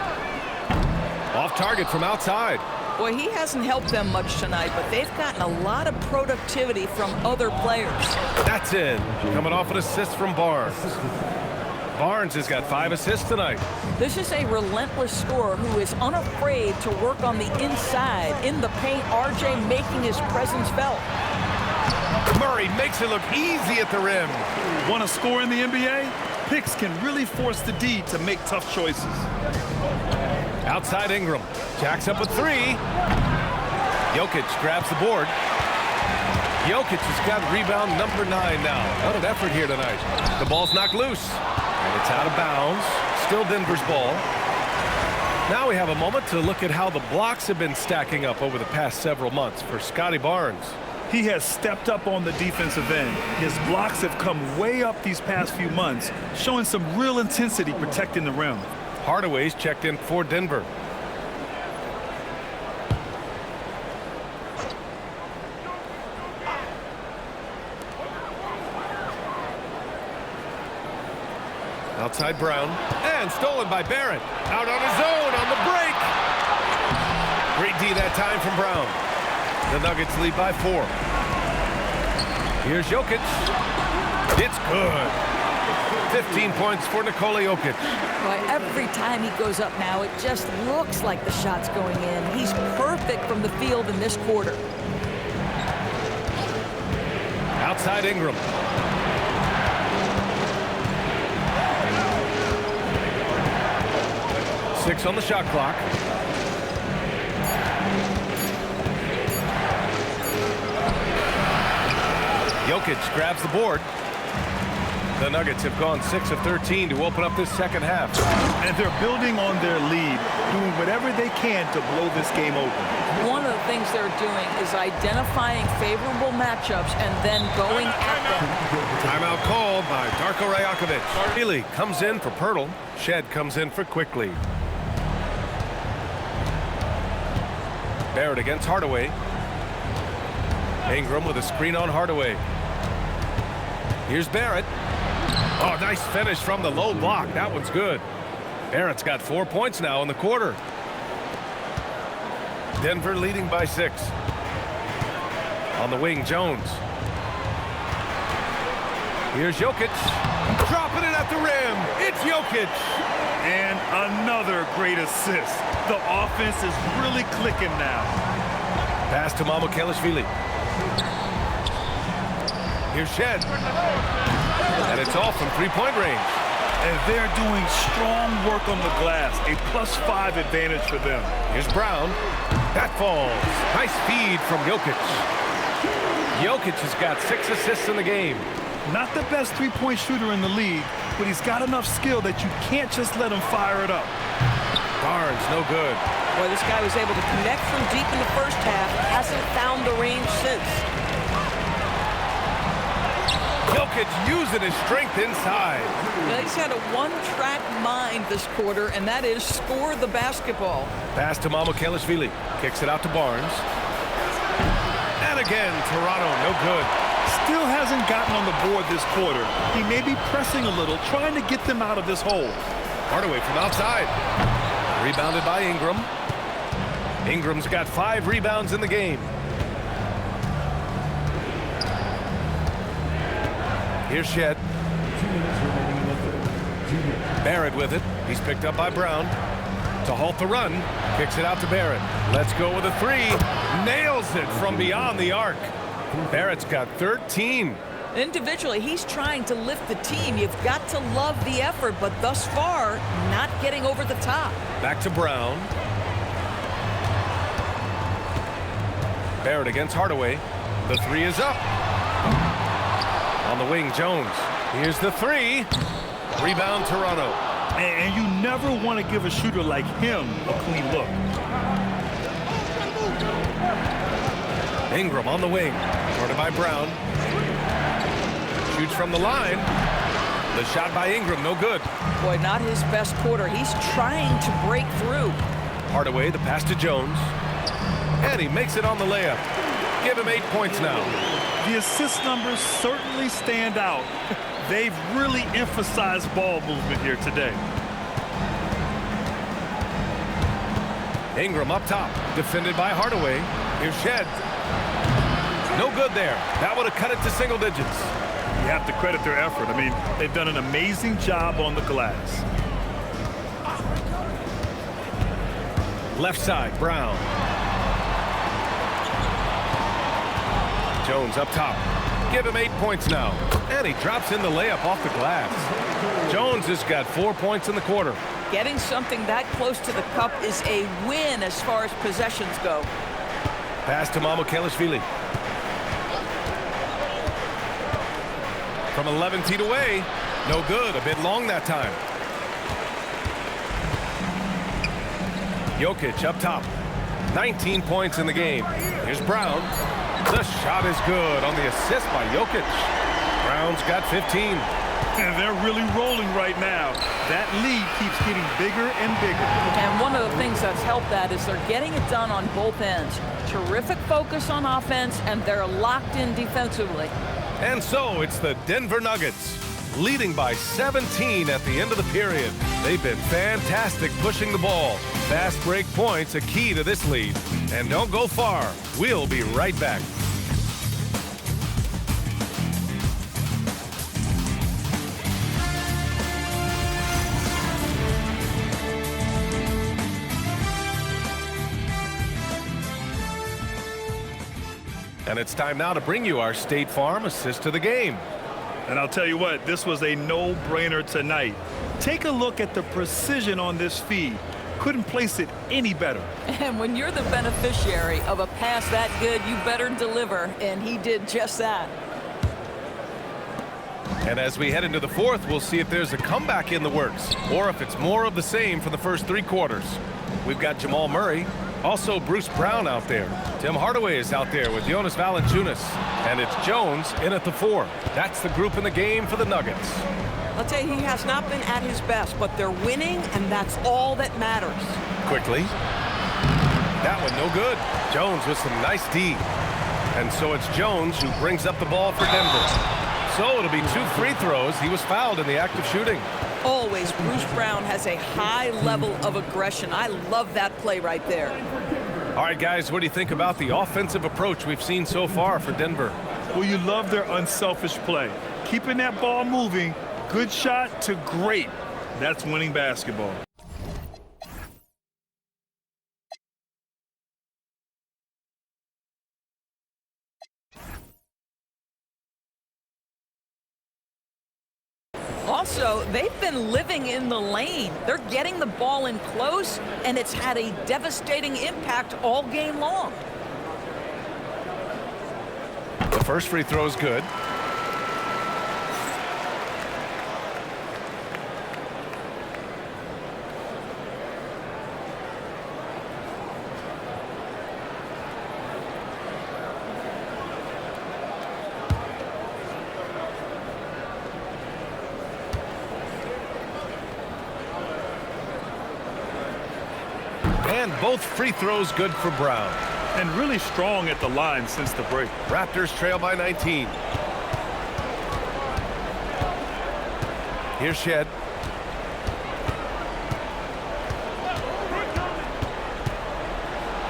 Off target from outside. Boy, he hasn't helped them much tonight, but they've gotten a lot of productivity from other players. That's in. Coming off an assist from Barnes. Barnes has got 5 assists tonight. This is a relentless scorer who is unafraid to work on the inside. In the paint, RJ making his presence felt. Murray makes it look easy at the rim. Want to score in the NBA? Picks can really force the D to make tough choices. Outside Ingram. Jacks up a 3. Jokic grabs the board. Jokic has got rebound number 9 now. What an effort here tonight. The ball's knocked loose. And it's out of bounds. Still Denver's ball. Now we have a moment to look at how the blocks have been stacking up over the past several months for Scotty Barnes. He has stepped up on the defensive end. His blocks have come way up these past few months, showing some real intensity protecting the rim. Hardaway's checked in for Denver. Outside Brown, and stolen by Barrett. Out on his own on the break. Great D that time from Brown. The Nuggets lead by 4. Here's Jokic. It's good. 15 points for Nikola Jokic. Boy, every time he goes up now, it just looks like the shot's going in. He's perfect from the field in this quarter. Outside Ingram. Six on the shot clock. Jokic grabs the board. The Nuggets have gone 6 of 13 to open up this second half. And they're building on their lead, doing whatever they can to blow this game open. One of the things they're doing is identifying favorable matchups and then going at them. Timeout called by Darko Rajakovic. Healy comes in for Pirtle. Shed comes in for Quickly. Barrett against Hardaway. Ingram with a screen on Hardaway. Here's Barrett. Oh, nice finish from the low block. That one's good. Barrett's got 4 points now in the quarter. Denver leading by 6. On the wing, Jones. Here's Jokic. Dropping it at the rim. It's Jokic. And another great assist. The offense is really clicking now. Pass to Mamukelashvili. Here's Shed. And it's off from three-point range. And they're doing strong work on the glass. A +5 advantage for them. Here's Brown. That falls. Nice feed from Jokic. Jokic has got 6 assists in the game. Not the best three-point shooter in the league, but he's got enough skill that you can't just let him fire it up. Barnes, no good. Boy, this guy was able to connect from deep in the first half. Hasn't found the range since. Jokic using his strength inside. Now, he's had a one-track mind this quarter, and that is score the basketball. Pass to Mamukelashvili. Kicks it out to Barnes. And again, Toronto, no good. Still hasn't gotten on the board this quarter. He may be pressing a little, trying to get them out of this hole. Hardaway from outside. Rebounded by Ingram. Ingram's got 5 rebounds in the game. Here's Shed. Barrett with it. He's picked up by Brown. To halt the run. Kicks it out to Barrett. Let's go with a 3. Nails it from beyond the arc. Barrett's got 13. Individually, he's trying to lift the team. You've got to love the effort, but thus far, not getting over the top. Back to Brown. Barrett against Hardaway. The 3 is up. On the wing, Jones. Here's the 3. Rebound, Toronto. And you never want to give a shooter like him a clean look. Ingram on the wing. Guarded by Brown. Shoots from the line. The shot by Ingram, no good. Boy, not his best quarter. He's trying to break through. Hardaway, the pass to Jones. And he makes it on the layup. Give him 8 points now. The assist numbers certainly stand out. They've really emphasized ball movement here today. Ingram up top, defended by Hardaway. Here's Shed. No good there. That would have cut it to single digits. You have to credit their effort. I mean, they've done an amazing job on the glass. Left side, Brown. Jones up top. Give him 8 points now. And he drops in the layup off the glass. Jones has got 4 points in the quarter. Getting something that close to the cup is a win as far as possessions go. Pass to Mamukelashvili. From 11 feet away. No good. A bit long that time. Jokic up top. 19 points in the game. Here's Brown. The shot is good on the assist by Jokic. Brown's got 15. And they're really rolling right now. That lead keeps getting bigger and bigger. And one of the things that's helped that is they're getting it done on both ends. Terrific focus on offense, and they're locked in defensively. And so it's the Denver Nuggets leading by 17 at the end of the period. They've been fantastic pushing the ball. Fast break points a key to this lead. And don't go far. We'll be right back. And it's time now to bring you our State Farm assist to the game. And I'll tell you what, this was a no-brainer tonight. Take a look at the precision on this feed. Couldn't place it any better. And when you're the beneficiary of a pass that good, you better deliver, and he did just that. And as we head into the fourth, we'll see if there's a comeback in the works, or if it's more of the same for the first 3 quarters. We've got Jamal Murray, also Bruce Brown out there. Tim Hardaway is out there with Jonas Valanciunas. And it's Jones in at the 4. That's the group in the game for the Nuggets. I'll tell you, he has not been at his best, but they're winning, and that's all that matters. Quickly. That one no good. Jones with some nice D. And so it's Jones who brings up the ball for Denver. So it'll be 2 free throws. He was fouled in the act of shooting. Always, Bruce Brown has a high level of aggression. I love that play right there. All right, guys, what do you think about the offensive approach we've seen so far for Denver? Well, you love their unselfish play. Keeping that ball moving, good shot to great. That's winning basketball. Also, they've been living in the lane. They're getting the ball in close, and it's had a devastating impact all game long. The first free throw is good. And both free throws good for Brown. And really strong at the line since the break. Raptors trail by 19. Here's Shed.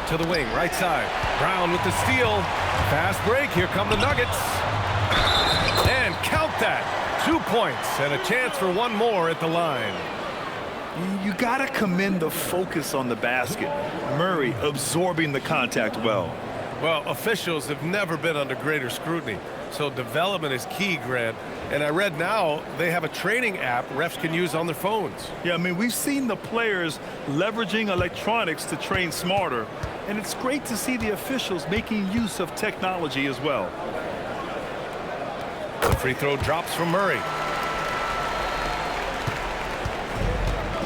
To the wing, right side. Brown with the steal. Fast break. Here come the Nuggets. And count that. 2 points and a chance for one more at the line. You gotta commend the focus on the basket. Murray absorbing the contact well. Well, officials have never been under greater scrutiny, so development is key, Grant. And I read now they have a training app refs can use on their phones. Yeah, I mean, we've seen the players leveraging electronics to train smarter, and it's great to see the officials making use of technology as well. The free throw drops from Murray.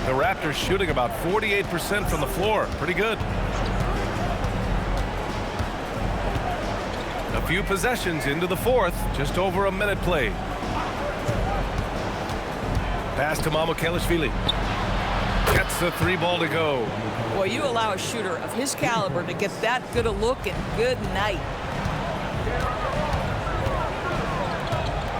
The Raptors shooting about 48% from the floor. Pretty good. A few possessions into the fourth. Just over a minute played. Pass to Mamukelashvili. Gets the 3 ball to go. Boy, you allow a shooter of his caliber to get that good a look, and good night.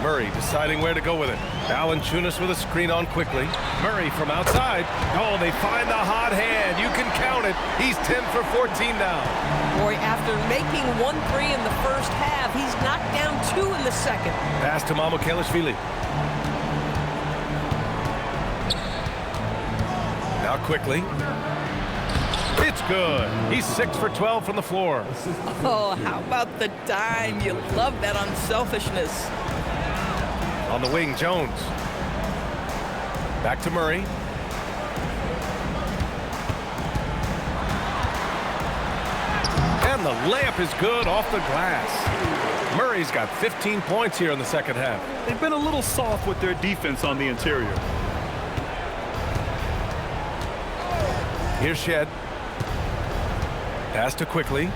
Murray deciding where to go with it. Valanciunas with a screen on quickly. Murray from outside. Oh, they find the hot hand. You can count it. He's 10 for 14 now. Boy, after making 1 3 in the first half, he's knocked down 2 in the second. Pass to Mamukelashvili. Now quickly. It's good. He's 6 for 12 from the floor. Oh, how about the dime? You love that unselfishness. On the wing, Jones. Back to Murray. And the layup is good off the glass. Murray's got 15 points here in the second half. They've been a little soft with their defense on the interior. Here's Shed. Pass to quickly.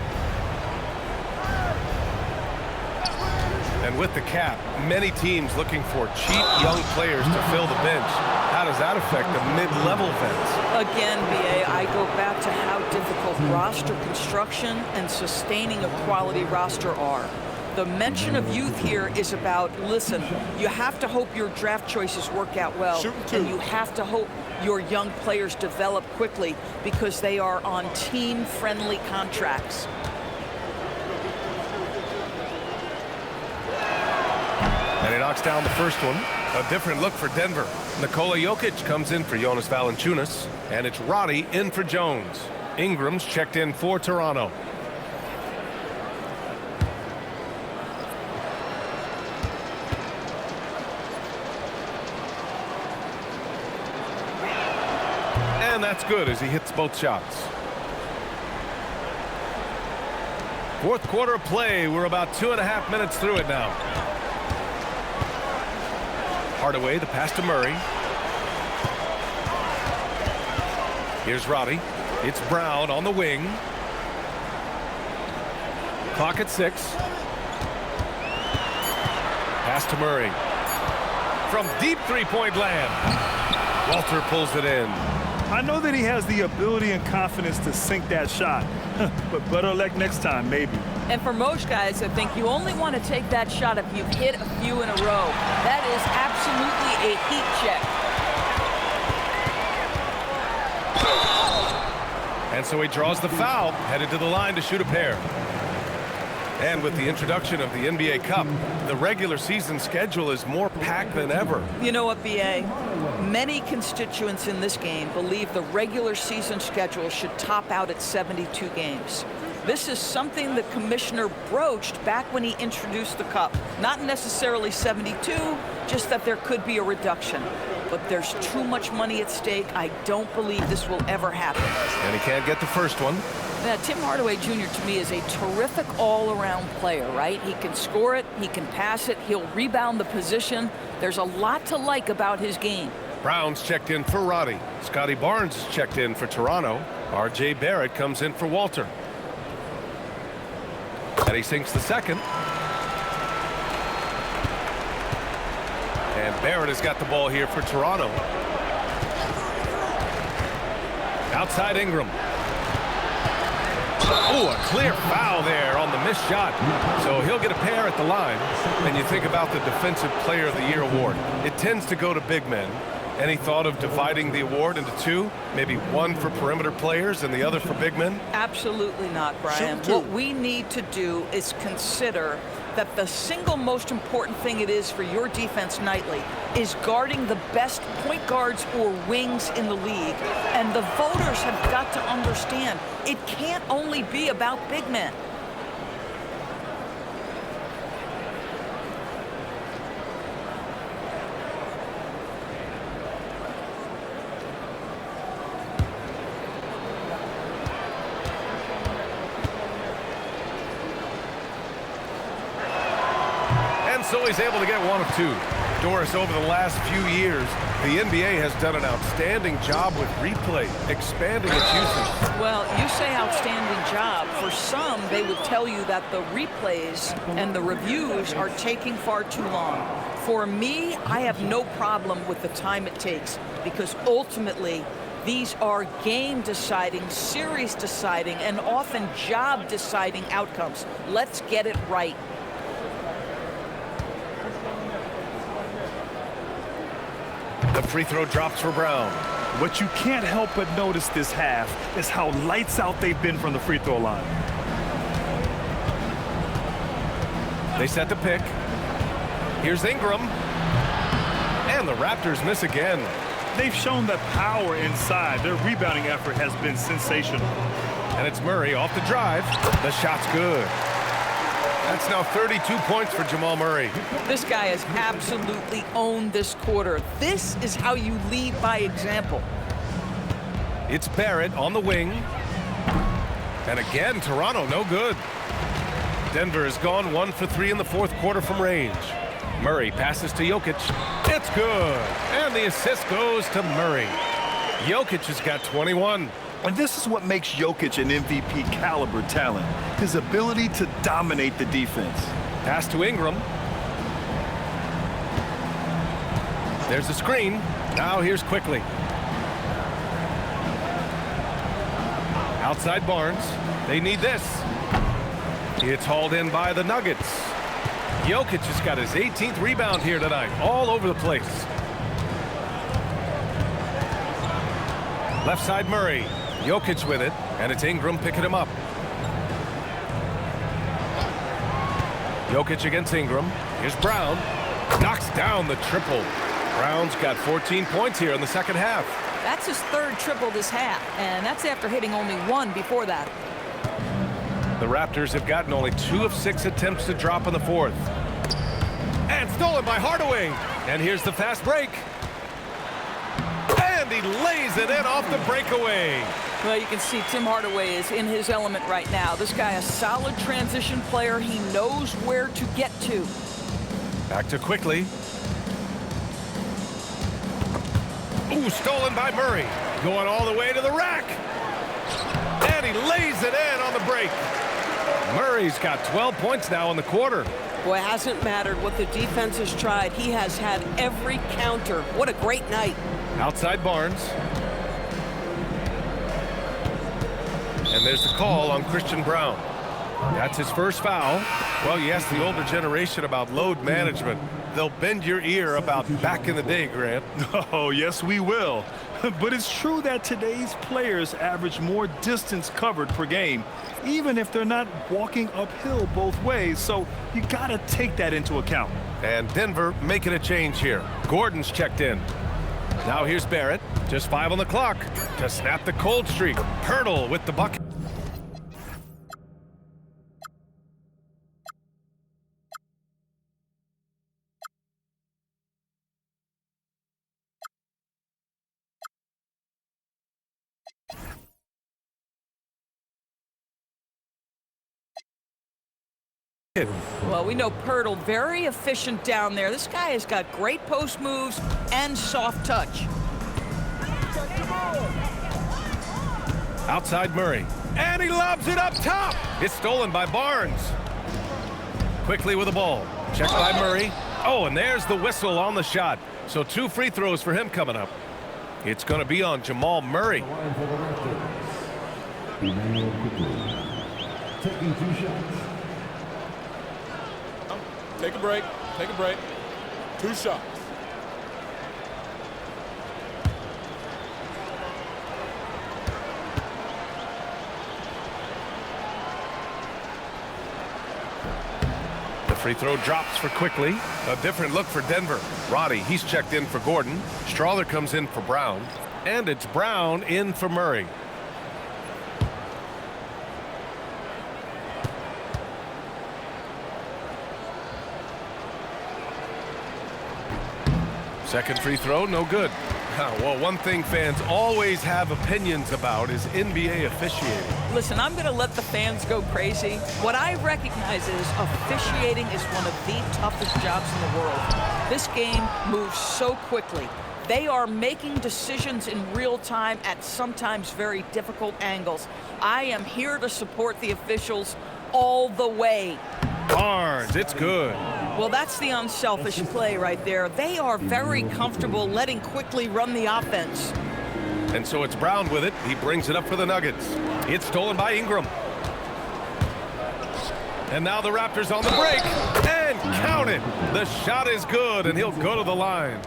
And with the cap, many teams looking for cheap young players to fill the bench. How does that affect the mid-level vets? Again, BA, I go back to how difficult roster construction and sustaining a quality roster are. The mention of youth here is about, listen, you have to hope your draft choices work out well, and you have to hope your young players develop quickly because they are on team-friendly contracts. And he knocks down the first one. A different look for Denver. Nikola Jokic comes in for Jonas Valanciunas, and it's Roddy in for Jones. Ingram's checked in for Toronto. And that's good as he hits both shots. Fourth quarter of play. We're about 2.5 minutes through it now. Hardaway, the pass to Murray. Here's Roddy. It's Brown on the wing. Clock at 6. Pass to Murray. From deep three-point land. Walter pulls it in. I know that he has the ability and confidence to sink that shot, but better luck next time, maybe. And for most guys, I think you only want to take that shot if you've hit a few in a row. That is absolutely a heat check. And so he draws the foul, headed to the line to shoot a pair. And with the introduction of the NBA Cup, the regular season schedule is more packed than ever. You know what, B.A.? Many constituents in this game believe the regular season schedule should top out at 72 games. This is something the commissioner broached back when he introduced the Cup. Not necessarily 72, just that there could be a reduction. But there's too much money at stake. I don't believe this will ever happen. And he can't get the first one. Now, Tim Hardaway Jr. to me is a terrific all-around player, right? He can score it, he can pass it, he'll rebound the position. There's a lot to like about his game. Brown's checked in for Roddy. Scotty Barnes is checked in for Toronto. R.J. Barrett comes in for Walter. And he sinks the second. And Barrett has got the ball here for Toronto. Outside Ingram. Oh, a clear foul there on the missed shot. So he'll get a pair at the line. And you think about the Defensive Player of the Year award. It tends to go to big men. Any thought of dividing the award into two? Maybe one for perimeter players and the other for big men? Absolutely not, Brian. What we need to do is consider that the single most important thing it is for your defense nightly is guarding the best point guards or wings in the league. And the voters have got to understand it can't only be about big men. So he's able to get one of two. Doris, over the last few years, the NBA has done an outstanding job with replay, expanding its usage. Well, you say outstanding job. For some, they would tell you that the replays and the reviews are taking far too long. For me, I have no problem with the time it takes because ultimately, these are game-deciding, series-deciding, and often job-deciding outcomes. Let's get it right. The free throw drops for Brown. What you can't help but notice this half is how lights out they've been from the free throw line. They set the pick. Here's Ingram. And the Raptors miss again. They've shown that power inside. Their rebounding effort has been sensational. And it's Murray off the drive. The shot's good. That's now 32 points for Jamal Murray. This guy has absolutely owned this quarter. This is how you lead by example. It's Barrett on the wing. And again, Toronto no good. Denver has gone 1 for 3 in the fourth quarter from range. Murray passes to Jokic. It's good. And the assist goes to Murray. Jokic has got 21. And this is what makes Jokic an MVP caliber talent. His ability to dominate the defense. Pass to Ingram. There's a screen. Now here's Quickly. Outside Barnes. They need this. It's hauled in by the Nuggets. Jokic has got his 18th rebound here tonight. All over the place. Left side Murray. Jokic with it, and it's Ingram picking him up. Jokic against Ingram. Here's Brown. Knocks down the triple. Brown's got 14 points here in the second half. That's his third triple this half, and that's after hitting only one before that. The Raptors have gotten only 2 of 6 attempts to drop in the fourth. And stolen by Hardaway. And here's the fast break. And he lays it in off the breakaway. Well, you can see Tim Hardaway is in his element right now. This guy, a solid transition player. He knows where to get to. Back to Quickly. Ooh, stolen by Murray. Going all the way to the rack. And he lays it in on the break. Murray's got 12 points now in the quarter. Boy, it hasn't mattered what the defense has tried. He has had every counter. What a great night. Outside Barnes. And there's the call on Christian Brown. That's his first foul. Well, you ask the older generation about load management. They'll bend your ear about back in the day, Grant. Oh, yes, we will. But it's true that today's players average more distance covered per game, even if they're not walking uphill both ways. So you got to take that into account. And Denver making a change here. Gordon's checked in. Now here's Barrett. Just 5 on the clock to snap the cold streak. Pirtle with the bucket. Well, we know Pirtle, very efficient down there. This guy has got great post moves and soft touch. Outside Murray. And he lobs it up top. It's stolen by Barnes. Quickly with the ball. Checked by Murray. Oh, and there's the whistle on the shot. So 2 free throws for him coming up. It's going to be on Jamal Murray. Taking 2 shots. Take a break. Take a break. 2 shots. The free throw drops for Quickly. A different look for Denver. Roddy, he's checked in for Gordon. Strawther comes in for Brown. And it's Brown in for Murray. Second free throw, no good. Well, one thing fans always have opinions about is NBA officiating. Listen, I'm going to let the fans go crazy. What I recognize is officiating is one of the toughest jobs in the world. This game moves so quickly. They are making decisions in real time at sometimes very difficult angles. I am here to support the officials all the way. Barnes, it's good. Well, that's the unselfish play right there. They are very comfortable letting Quickly run the offense. And so it's Brown with it. He brings it up for the Nuggets. It's stolen by Ingram. And now the Raptors on the break. And count it. The shot is good, and he'll go to the line.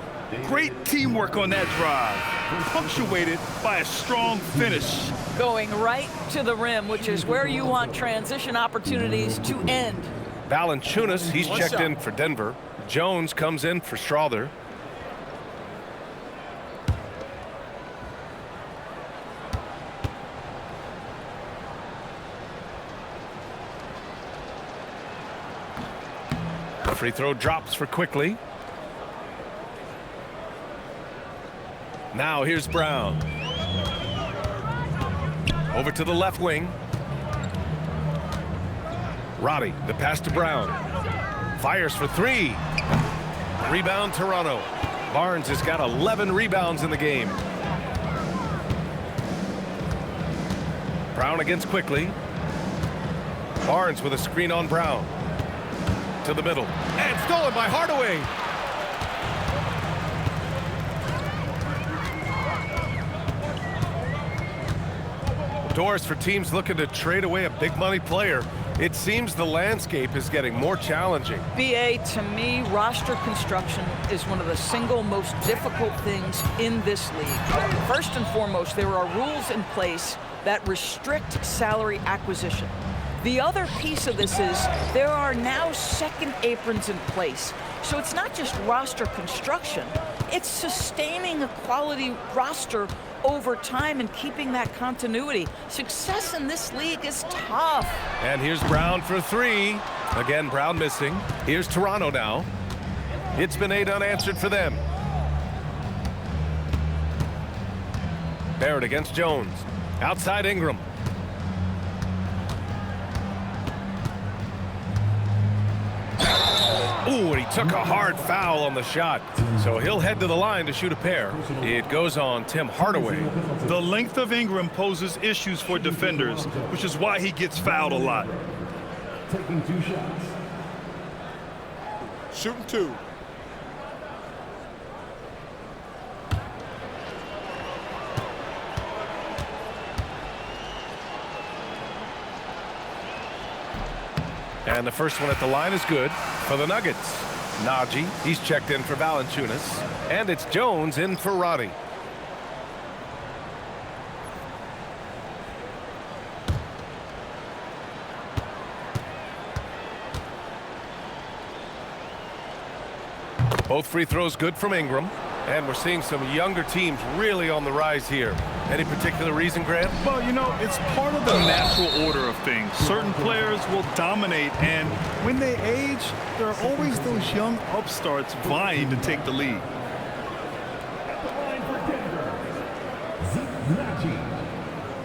Great teamwork on that drive, punctuated by a strong finish. Going right to the rim, which is where you want transition opportunities to end. Valanciunas, he's checked in for Denver. Jones comes in for Strawther. The free throw drops for Quickly. Now here's Brown. Over to the left wing. Roddy, the pass to Brown. Fires for 3. Rebound Toronto. Barnes has got 11 rebounds in the game. Brown against Quickly. Barnes with a screen on Brown. To the middle. And stolen by Hardaway. Doors for teams looking to trade away a big money player. It seems the landscape is getting more challenging. BA, to me, roster construction is one of the single most difficult things in this league. First and foremost, there are rules in place that restrict salary acquisition. The other piece of this is there are now second aprons in place. So it's not just roster construction, it's sustaining a quality roster over time and keeping that continuity. Success in this league is tough. And here's Brown for 3. Again, Brown missing. Here's Toronto now. It's been 8 unanswered for them. Barrett against Jones. Outside Ingram. Ooh, and he took a hard foul on the shot. So he'll head to the line to shoot a pair. It goes on Tim Hardaway. The length of Ingram poses issues for defenders, which is why he gets fouled a lot. Taking 2 shots. Shooting 2. And the first one at the line is good for the Nuggets. Najee, he's checked in for Valanciunas. And it's Jones in for Roddy. Both free throws good from Ingram. And we're seeing some younger teams really on the rise here. Any particular reason, Grant? Well, you know, it's part of the natural order of things. Certain players will dominate, and when they age, there are always those young upstarts vying to take the lead. At the line for Denver, Zzzz,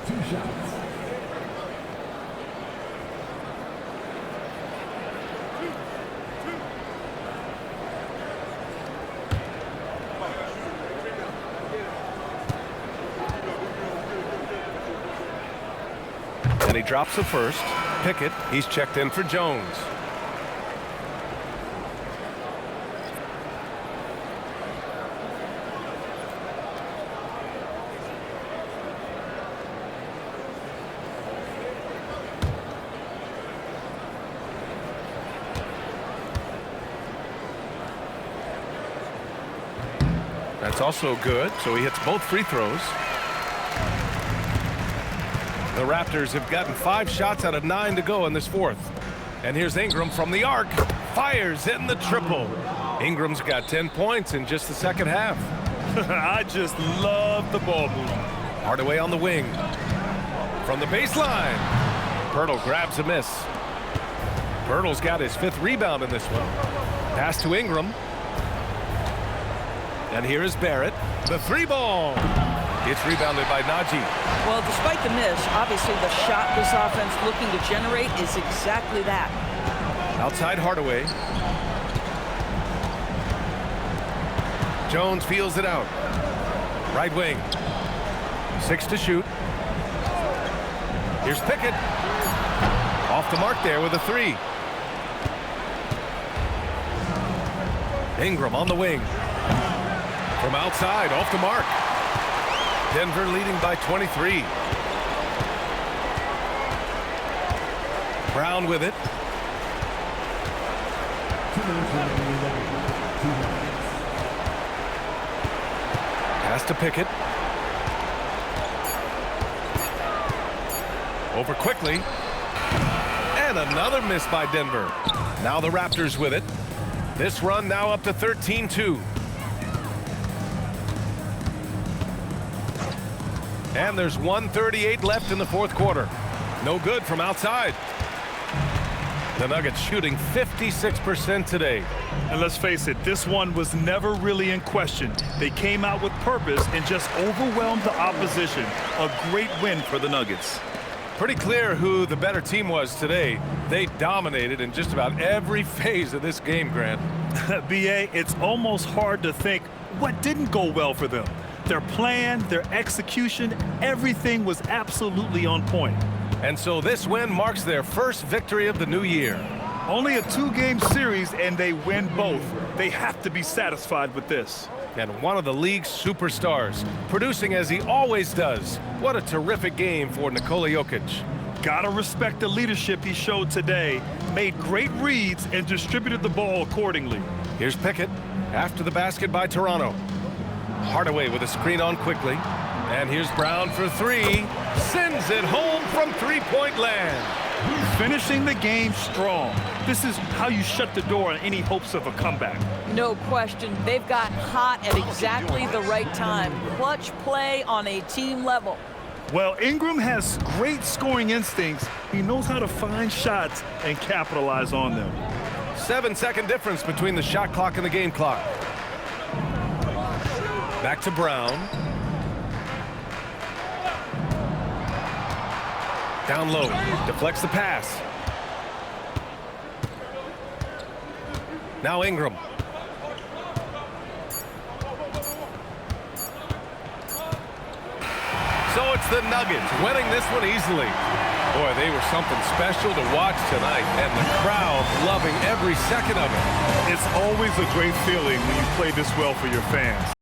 2 shots. And he drops the first. Pickett, he's checked in for Jones. That's also good, so he hits both free throws. The Raptors have gotten 5 shots out of 9 to go in this fourth. And here's Ingram from the arc. Fires in the triple. Ingram's got 10 points in just the second half. I just love the ball movement. Hardaway on the wing. From the baseline. Pirtle grabs a miss. Pirtle's got his 5th rebound in this one. Pass to Ingram. And here is Barrett. The 3-ball. It's rebounded by Najee. Well, despite the miss, obviously the shot this offense looking to generate is exactly that. Outside Hardaway. Jones feels it out. Right wing. 6 to shoot. Here's Pickett. Off the mark there with a 3. Ingram on the wing. From outside, off the mark. Denver leading by 23. Brown with it. 2 minutes remaining. Pass to Pickett. Over quickly. And another miss by Denver. Now the Raptors with it. This run now up to 13-2. And there's 1:38 left in the fourth quarter. No good from outside. The Nuggets shooting 56% today. And let's face it, this one was never really in question. They came out with purpose and just overwhelmed the opposition. A great win for the Nuggets. Pretty clear who the better team was today. They dominated in just about every phase of this game, Grant. B.A., it's almost hard to think what didn't go well for them. Their plan, their execution, everything was absolutely on point. And so this win marks their first victory of the new year. Only a 2-game series, and they win both. They have to be satisfied with this. And one of the league's superstars, producing as he always does. What a terrific game for Nikola Jokic. Gotta respect the leadership he showed today. Made great reads and distributed the ball accordingly. Here's Pickett after the basket by Toronto. Hardaway with a screen on quickly. And here's Brown for 3. Sends it home from 3-point land. Finishing the game strong. This is how you shut the door on any hopes of a comeback. No question. They've got hot at exactly the right time. Clutch play on a team level. Well, Ingram has great scoring instincts. He knows how to find shots and capitalize on them. 7-second difference between the shot clock and the game clock. Back to Brown. Down low. Deflects the pass. Now Ingram. So it's the Nuggets winning this one easily. Boy, they were something special to watch tonight, and the crowd loving every second of it. It's always a great feeling when you play this well for your fans.